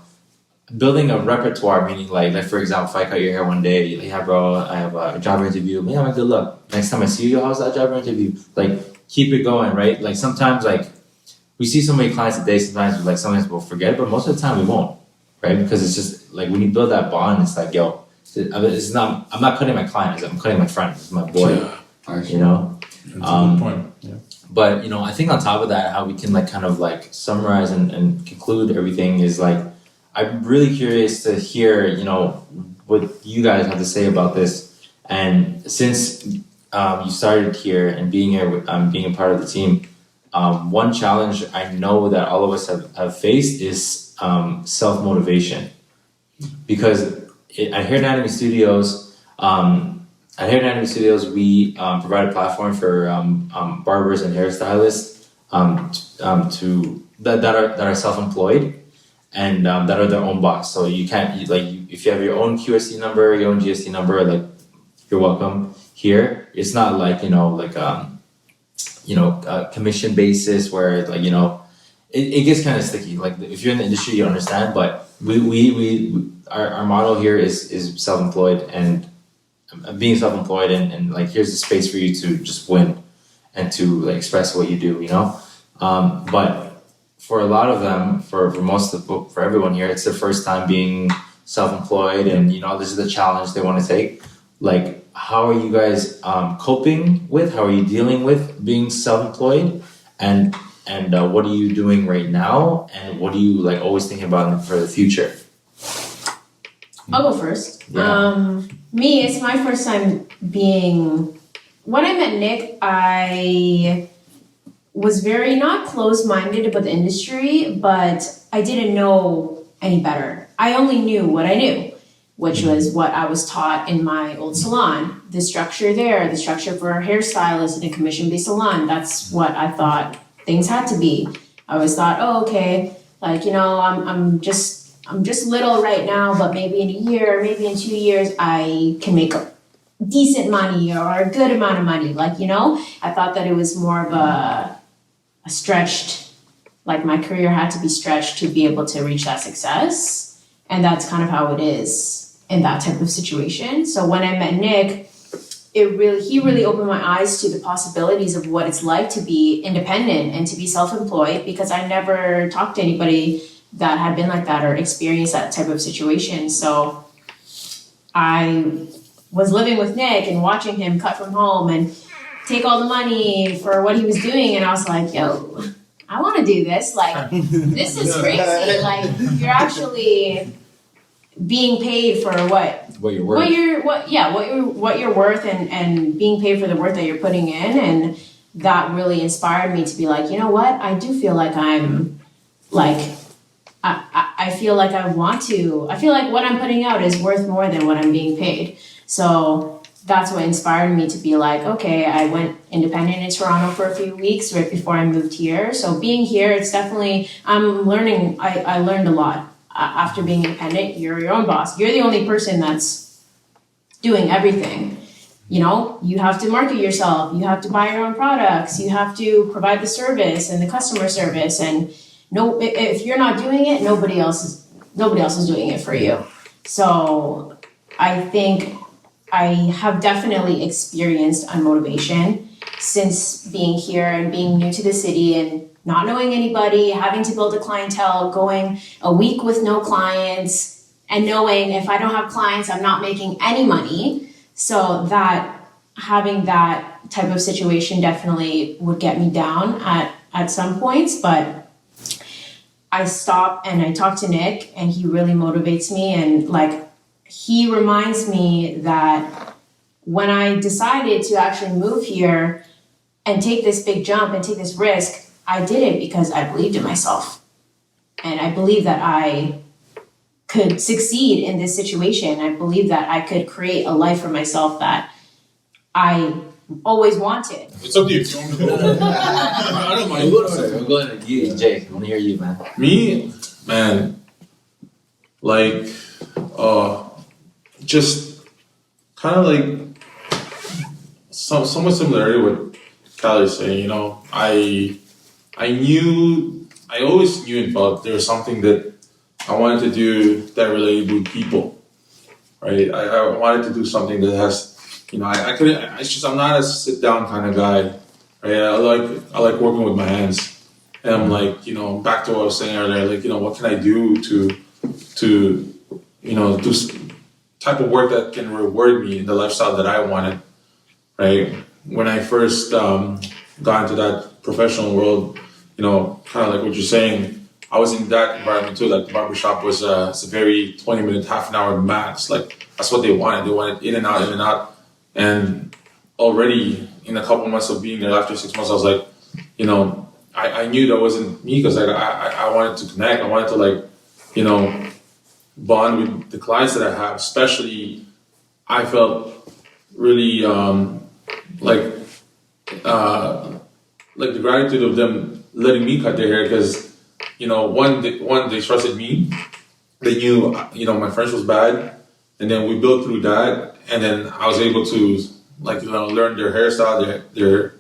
building a repertoire, meaning like for example, if I cut your hair one day, yeah, bro, I have a job interview. Yeah, man, good luck. Next time I see you, how's that job interview? Like, keep it going, right? Like, sometimes, like, we see so many clients a day, sometimes we'll forget, but most of the time we won't, right? Because it's just like, when you build that bond, it's like, yo, it's not, I'm not cutting my client, I'm cutting my friend, it's my boy, you know? That's a good point. Yeah. But, you know, I think on top of that, how we can like kind of like summarize and conclude everything is like, I'm really curious to hear, you know, what you guys have to say about this. And since you started here and being here, being a part of the team, one challenge I know that all of us have faced is self-motivation. Because at Hair Anatomy Studios, we provide a platform for barbers and hairstylists that are self-employed and that are their own boss. So you can't if you have your own QSC number, your own GST number, like, you're welcome here. It's not like commission basis where, like, you know, it gets kind of sticky. Like, if you're in the industry, you understand. But our model here is self-employed and being self-employed and like, here's the space for you to just win and to like express what you do, you know. But for a lot of them, for everyone here, it's their first time being self-employed, and you know, this is the challenge they want to take. Like, how are you guys coping with? How are you dealing with being self-employed? And what are you doing right now? And what are you like always thinking about for the future? I'll go first. Yeah. Me, it's my first time being. When I met Nick, I was very not closed-minded about the industry, but I didn't know any better. I only knew what I knew, which was what I was taught in my old salon. The structure there, the structure for a hairstylist in a commission-based salon. That's what I thought things had to be. I always thought, oh, okay, like, you know, I'm just little right now, but maybe in a year, maybe in 2 years, I can make a decent money or a good amount of money. Like, you know, I thought that it was more of a stretched, like, my career had to be stretched to be able to reach that success. And that's kind of how it is in that type of situation. So when I met Nick, he really opened my eyes to the possibilities of what it's like to be independent and to be self-employed, because I never talked to anybody that had been like that or experienced that type of situation. So I was living with Nick and watching him cut from home and take all the money for what he was doing, and I was like, yo, I want to do this. Like, this is crazy. Like, you're actually being paid for what you're worth. What you're worth, and being paid for the work that you're putting in. And that really inspired me to be like, you know what? I do feel like I'm like, I feel like I feel like what I'm putting out is worth more than what I'm being paid. So that's what inspired me to be like, okay, I went independent in Toronto for a few weeks right before I moved here. So being here, it's definitely, I'm learning, I learned a lot. After being independent, you're your own boss. You're the only person that's doing everything. You know, you have to market yourself, you have to buy your own products, you have to provide the service and the customer service, and no, if you're not doing it, nobody else is doing it for you. So I think I have definitely experienced unmotivation since being here and being new to the city and not knowing anybody, having to build a clientele, going a week with no clients, and knowing if I don't have clients, I'm not making any money. So that having that type of situation definitely would get me down at some points, but I stop and I talk to Nick, and he really motivates me, and like he reminds me that when I decided to actually move here and take this big jump and take this risk, I did it because I believed in myself. And I believe that I could succeed in this situation. I believe that I could create a life for myself that I always wanted. It's up to you. If you want me to go. I don't mind. We're going to you, Jay. I want to hear you, man. Me, man, like, just kind of like somewhat similarity with Cali saying, you know, I always knew and felt there was something that I wanted to do that related with people, right? I wanted to do something that has, you know, I'm not a sit down kind of guy, right? I like working with my hands. And I'm like, you know, back to what I was saying earlier, like, you know, what can I do to you know, do type of work that can reward me in the lifestyle that I wanted, right? When I first got into that professional world, you know, kind of like what you're saying, I was in that environment too. Like the barbershop was it's a very 20-minute, half an hour max. Like that's what they wanted. They wanted in and out, in and out. And already in a couple months of being there, after 6 months, I was like, you know, I knew that wasn't me because I wanted to connect. I wanted to like, you know, bond with the clients that I have. Especially, I felt really like the gratitude of them letting me cut their hair because, you know, one they trusted me. They knew, you know, my French was bad, and then we built through that, and then I was able to like, you know, learn their hairstyle, their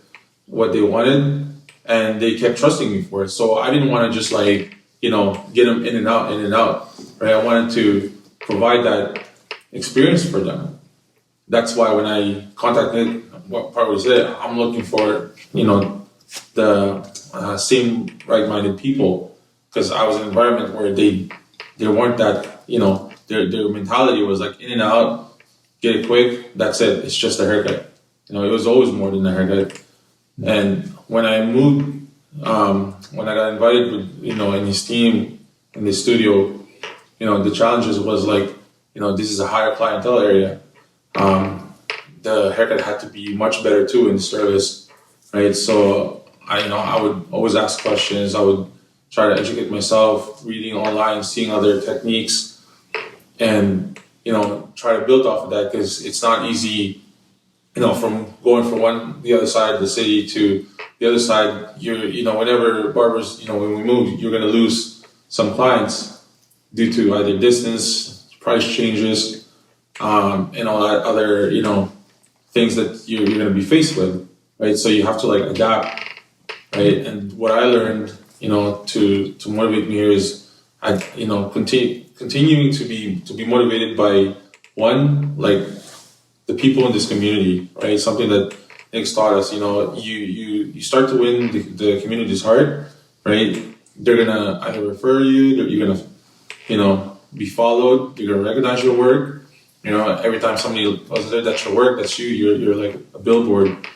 what they wanted, and they kept trusting me for it. So I didn't want to just like, you know, get them in and out, right? I wanted to provide that experience for them. That's why when I contacted what part was it, I'm looking for, you know, the same right-minded people, because I was in an environment where they weren't that, you know, their mentality was like in and out, get it quick, that's it, it's just a haircut. You know, it was always more than a haircut. And when I moved, when I got invited with, you know, in his team, in the studio, you know, the challenges was like, you know, this is a higher clientele area. The haircut had to be much better too in the service, right? So I would always ask questions. I would try to educate myself, reading online, seeing other techniques, and, you know, try to build off of that, because it's not easy, you know, from going from the other side of the city to the other side. You know, whenever barbers, you know, when we move, you're going to lose some clients due to either distance, price changes, and all that other, you know, things that you're going to be faced with, right? So you have to like adapt, right? And what I learned, you know, to motivate me here is, you know, continuing to be motivated by one, like the people in this community, right? Something that Nick's taught us, you know, you start to win the community's heart, right? They're gonna either refer you, you're gonna, you know, be followed, you're gonna recognize your work. You know, every time somebody was there, that's your work, that's you're like a billboard.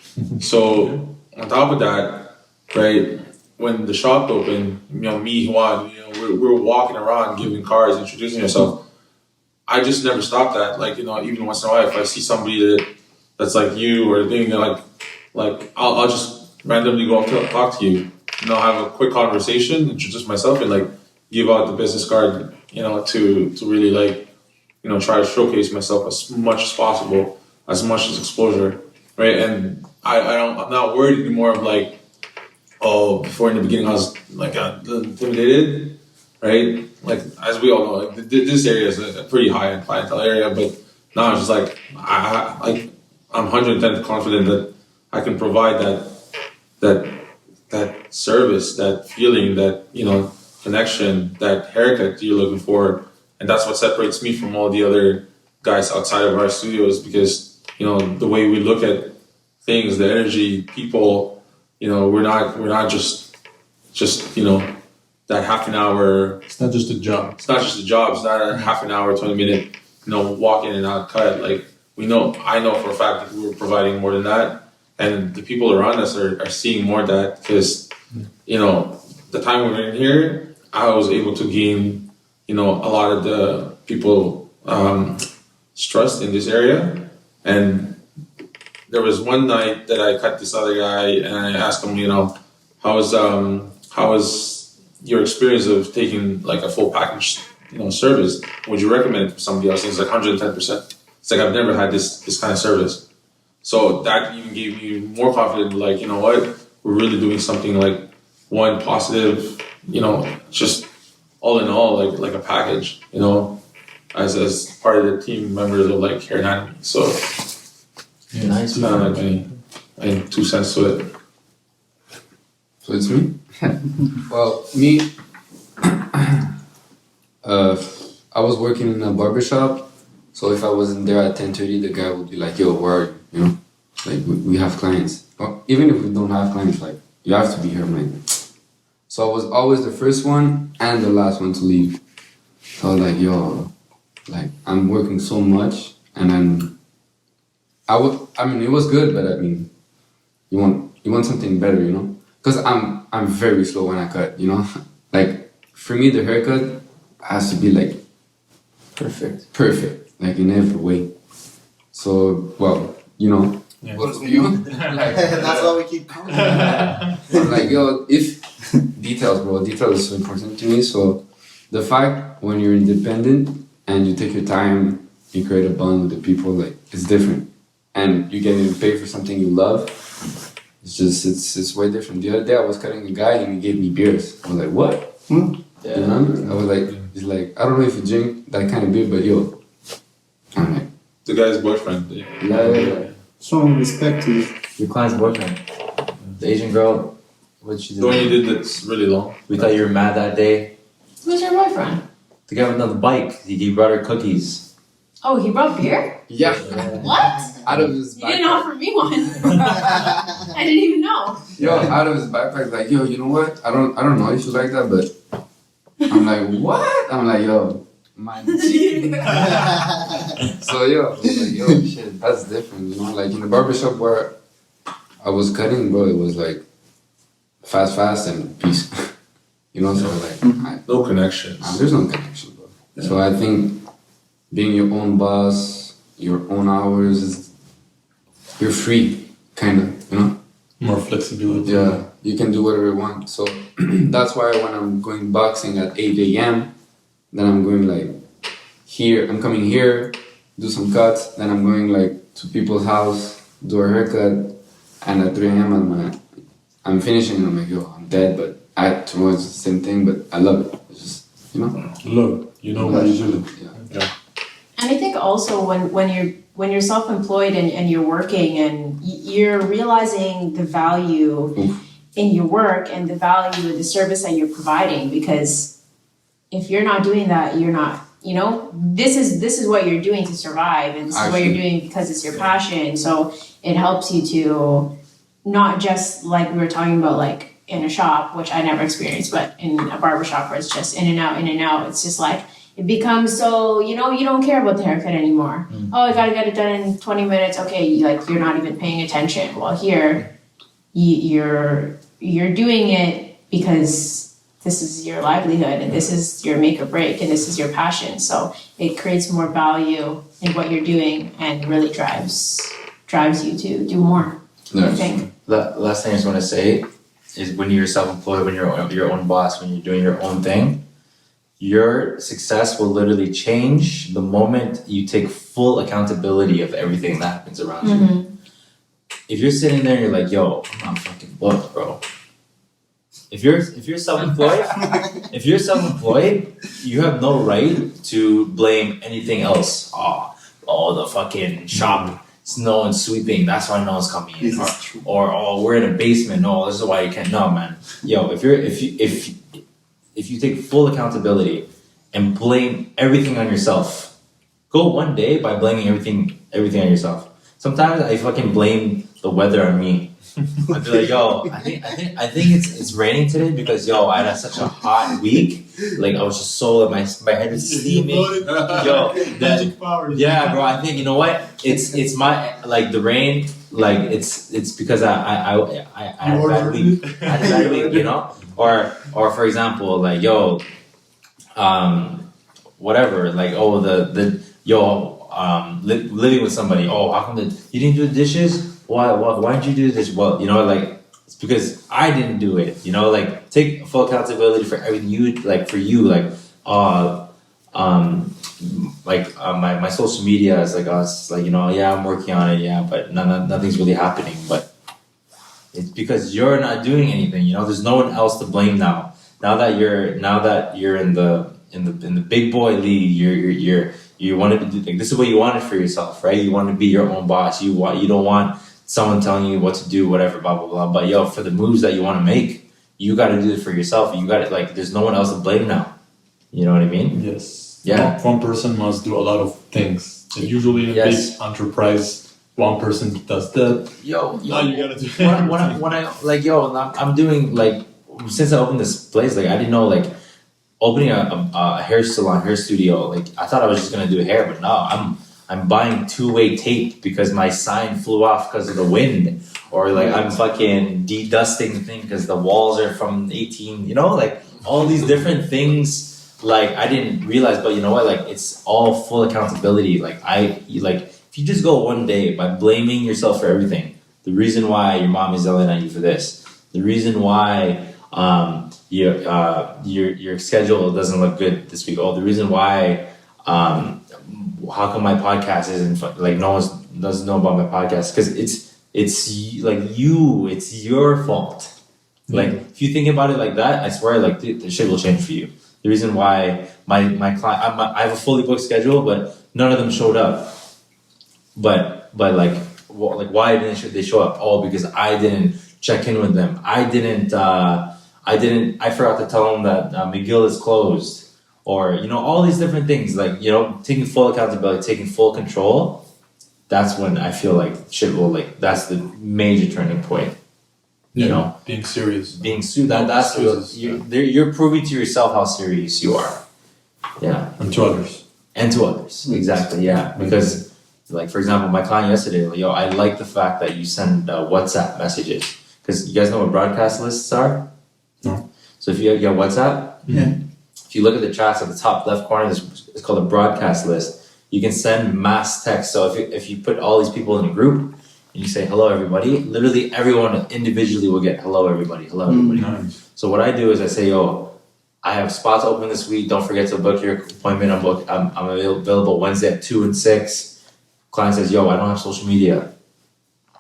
So on top of that, right, when the shop opened, you know, me, Juan, you know, we're walking around giving cards, introducing yourself. I just never stopped that. Like, you know, even once in a while, if I see somebody that's like you or thing, like I'll just randomly go up to talk to you. have a quick conversation, introduce myself, and like give out the business card, to really like, try to showcase myself as much as possible, as much as exposure, right? And I'm not worried anymore of like, before in the beginning I was like intimidated, right? Like as we all know, like this area is a pretty high end clientele area, but now it's just like I'm 110% confident that I can provide that service, that feeling, that connection, that haircut you're looking for, and that's what separates me from all the other guys outside of our studios, because the way we look at things, the energy, people. We're not just that half an hour. It's not just a job. It's not just a job. It's not a half an hour, 20-minute, walk in and out cut. Like I know for a fact that we're providing more than that, and the people around us are seeing more of that, because the time we were in here, I was able to gain a lot of the people trust in this area. And there was one night that I cut this other guy, and I asked him, how was your experience of taking like a full package, service? Would you recommend it to somebody else? And he's like 110%. It's like I've never had this kind of service. So that even gave me more confidence. Like what, we're really doing something like one positive. Just all in all, like a package. As part of the team members of like Hair Anatomy. So. Yeah, nice. Kind of like my 2 cents to it. So it's me? Well, me, I was working in a barbershop, so if I wasn't there at 10:30, the guy would be like, yo, where are you? Like, we have clients. Or even if we don't have clients, like, you have to be here, man. So I was always the first one and the last one to leave. So I was like, yo, like, I'm working so much, and then it was good, but you want something better, Because I'm very slow when I cut, Like, for me, the haircut has to be like perfect, like in every way. So, well, what do you? Like, That's why we keep coming. like, yo, if details is so important to me. So the fact when you're independent and you take your time, you create a bond with the people, like, it's different. And you get paid for something you love. It's way different. The other day I was cutting a guy and he gave me beers. I was like, what? Yeah. You remember? I was like, he's like, I don't know if you drink that kind of beer, but yo. I'm like, The guy's boyfriend. yeah. Strong respect to you. Your client's boyfriend. The Asian girl, what she did? The one you did that's really long. We thought you were mad that day. Who's your boyfriend? The guy on the bike, he brought her cookies. Oh, he brought beer? Yeah. What? Out of his You backpack. didn't offer me one. I didn't even know. Yo, out of his backpack, like, yo, you know what? I don't know if you like that, but I'm like, what? I'm like, yo, mine. So yo, I was like, yo, shit, that's different, Like in the barbershop where I was cutting, bro, it was like fast and peace. So like No connections. there's no connection, bro. Yeah. So I think being your own boss, your own hours, you're free, kind of, More flexibility. Yeah, you can do whatever you want. So that's why when I'm going boxing at 8 a.m., then I'm going like here, I'm coming here, do some cuts, then I'm going like to people's house, do a haircut, and at 3 a.m. I'm finishing and I'm like, yo, I'm dead, but tomorrow it's the same thing, but I love it. It's just, Love, what you do. Yeah. And I think also when you're self-employed and you're working and you're realizing the value in your work and the value of the service that you're providing, because if you're not doing that, you're not, this is what you're doing to survive, and this is what you're doing because it's your passion. So it helps you to not just, like we were talking about, like in a shop, which I never experienced, but in a barbershop where it's just in and out, it's just like, it becomes so, you don't care about the haircut anymore. Oh, I gotta get it done in 20 minutes. Okay, you're not even paying attention. While here, you're doing it because this is your livelihood and this is your make or break and this is your passion. So it creates more value in what you're doing and really drives you to do more. Yeah. I think. The last thing I just want to say is when you're self-employed, when you're your own boss, when you're doing your own thing, your success will literally change the moment you take full accountability of everything that happens around you. If you're sitting there and you're like, yo, I'm not fucking booked, bro. If you're self-employed, you have no right to blame anything else. Oh, the fucking shop, snow and sweeping, that's why no one's coming in. Or we're in a basement. No, this is why you can't. No, man. Yo, if you take full accountability and blame everything on yourself, go one day by blaming everything on yourself. Sometimes I fucking blame the weather on me. I'd be like, yo, I think it's raining today because I had such a hot week. Like I was just so my head was steaming. Yo, magic powers. Yeah, bro. I think you know what? It's my like the rain. Like it's because I had a bad week. I had a bad week, you know. Or for example, like whatever. Like living with somebody. Oh, how come you didn't do the dishes? Why didn't you do this? Well, it's because I didn't do it. Like take full accountability for everything my social media is like us, like, I'm working on it, but nothing's really happening. But it's because you're not doing anything. There's no one else to blame now. Now that you're in the big boy league, you wanted to do, like, this is what you wanted for yourself, right? You want to be your own boss. You don't want someone telling you what to do, whatever, blah, blah, blah. But for the moves that you want to make, you got to do it for yourself. You got to, there's no one else to blame now. You know what I mean? Yes. Yeah. One person must do a lot of things. And usually in a big enterprise, one person does that. Now you got to do it. I'm doing, since I opened this place, I didn't know, opening a hair salon, hair studio, I thought I was just going to do hair, but no, I'm buying two-way tape because my sign flew off because of the wind, or I'm fucking de-dusting the thing because the walls are from 18, all these different things. I didn't realize, but you know what? It's all full accountability. If you just go one day by blaming yourself for everything, the reason why your mom is yelling at you for this, the reason why your schedule doesn't look good this week. Oh, the reason why how come my podcast isn't no one doesn't know about my podcast? Because it's your fault. If you think about it like that, I swear the shit will change for you. The reason why my client, I have a fully booked schedule, but none of them showed up. But why didn't they show up? Oh, because I didn't check in with them. I forgot to tell them that McGill is closed, or all these different things. Taking full accountability, taking full control. That's when I feel shit will that's the major turning point. Being serious. That's you're proving to yourself how serious you are. Yeah. And to others. Exactly. Yeah. Because for example, my client yesterday, I like the fact that you send WhatsApp messages, because you guys know what broadcast lists are. No. So if you have WhatsApp, if you look at the chats at the top left corner, it's called a broadcast list. You can send mass text. So if you put all these people in a group and you say hello everybody, literally everyone individually will get hello everybody. Nice. So what I do is I say, I have spots open this week. Don't forget to book your appointment. I'm available Wednesday at 2 and 6. Client says, I don't have social media.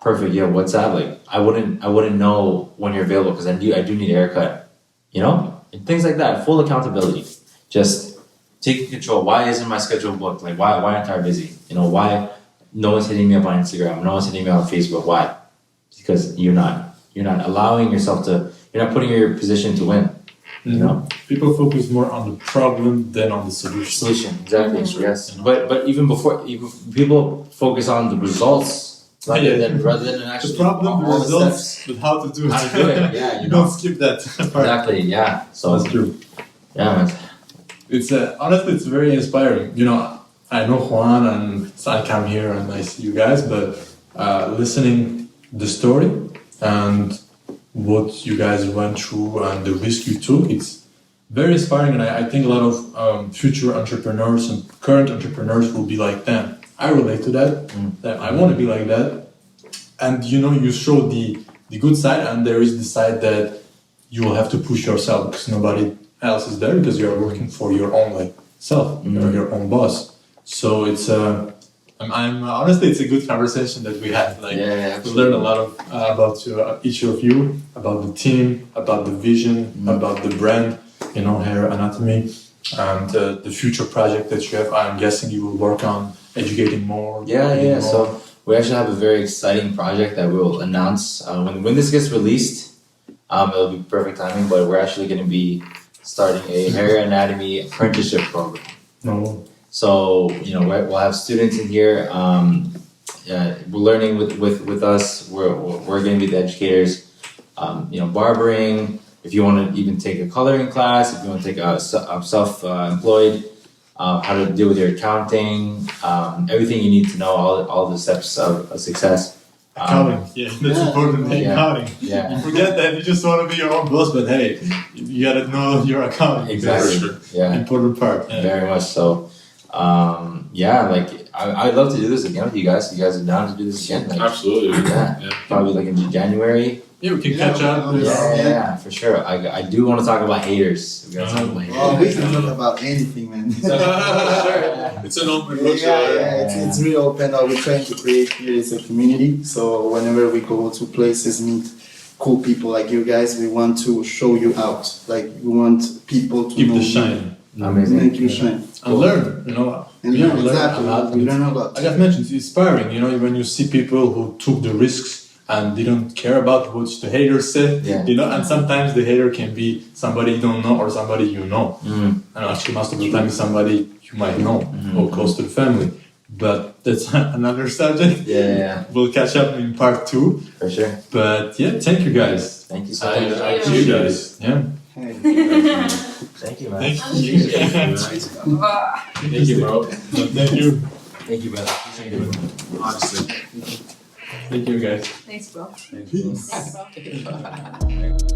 Perfect. WhatsApp. I wouldn't know when you're available because I do need a haircut. And things like that. Full accountability. Just taking control. Why isn't my schedule booked? Why aren't I busy? Why no one's hitting me up on Instagram? No one's hitting me up on Facebook. Why? Because you're not allowing yourself to. You're not putting your position to win. People focus more on the problem than on the solution. Exactly. Yes. But even people focus on the results. Rather than actually the problem, the results, steps. but how to do it. How to do it, yeah. You don't skip that part. Exactly, yeah. So that's true. Yeah, man. It's honestly, it's very inspiring. I know Juan and I come here and I see you guys, but listening the story and what you guys went through and the risk you took, it's very inspiring. And I think a lot of future entrepreneurs and current entrepreneurs will be like, damn, I relate to that. I want to be like that. And you show the good side, and there is the side that you will have to push yourself because nobody else is there because you're working for your own like self, you're your own boss. So it's I'm honestly, it's a good conversation that we had. Like we learned a lot of about each of you, about the team, about the vision, about the brand, you know, hair anatomy, and the future project that you have. I'm guessing you will work on educating more. Yeah. So we actually have a very exciting project that we'll announce when this gets released. It'll be perfect timing, but we're actually going to be starting a hair anatomy apprenticeship program. No. So, you know, we'll have students in here. We're learning with us. We're going to be the educators. You know, barbering. If you want to even take a coloring class, if you want to take a self-employed, how to deal with your accounting, everything you need to know, all the steps of success. Accounting, that's important. Accounting. Yeah. You forget that you just want to be your own boss, but hey, you gotta know your accounting. Exactly. That's important part. Yeah. Very much so. Like I'd love to do this again with you guys. You guys are down to do this again? Like, Absolutely. Yeah. Probably like in January. Yeah, we can catch up. Yeah, for sure. I do want to talk about haters. We gotta talk about haters. Oh, we can talk about anything, man. It's an open book. It's really open. We're trying to create here is a community. So whenever we go to places, meet cool people like you guys, we want to show you out. Like we want people to Keep know the shine. Amazing. Make you shine. And learn, you know. And Yeah, learn, exactly. We learn a lot. Like I've mentioned, it's inspiring, you know, when you see people who took the risks and didn't care about what the haters said, you know, and sometimes the hater can be somebody you don't know or somebody you know. And actually most of the time it's somebody you might know or close to the family. But that's another subject. Yeah. We'll catch up in part 2. For sure. But yeah, thank you guys. Thank you so much. I see you guys. Yeah. Hey. Thank you, man. Thank you. Thank you, bro. Thank you. Thank you, brother. Appreciate it. Honestly. Thank you guys. Thanks, bro. Thank you. Thanks, bro.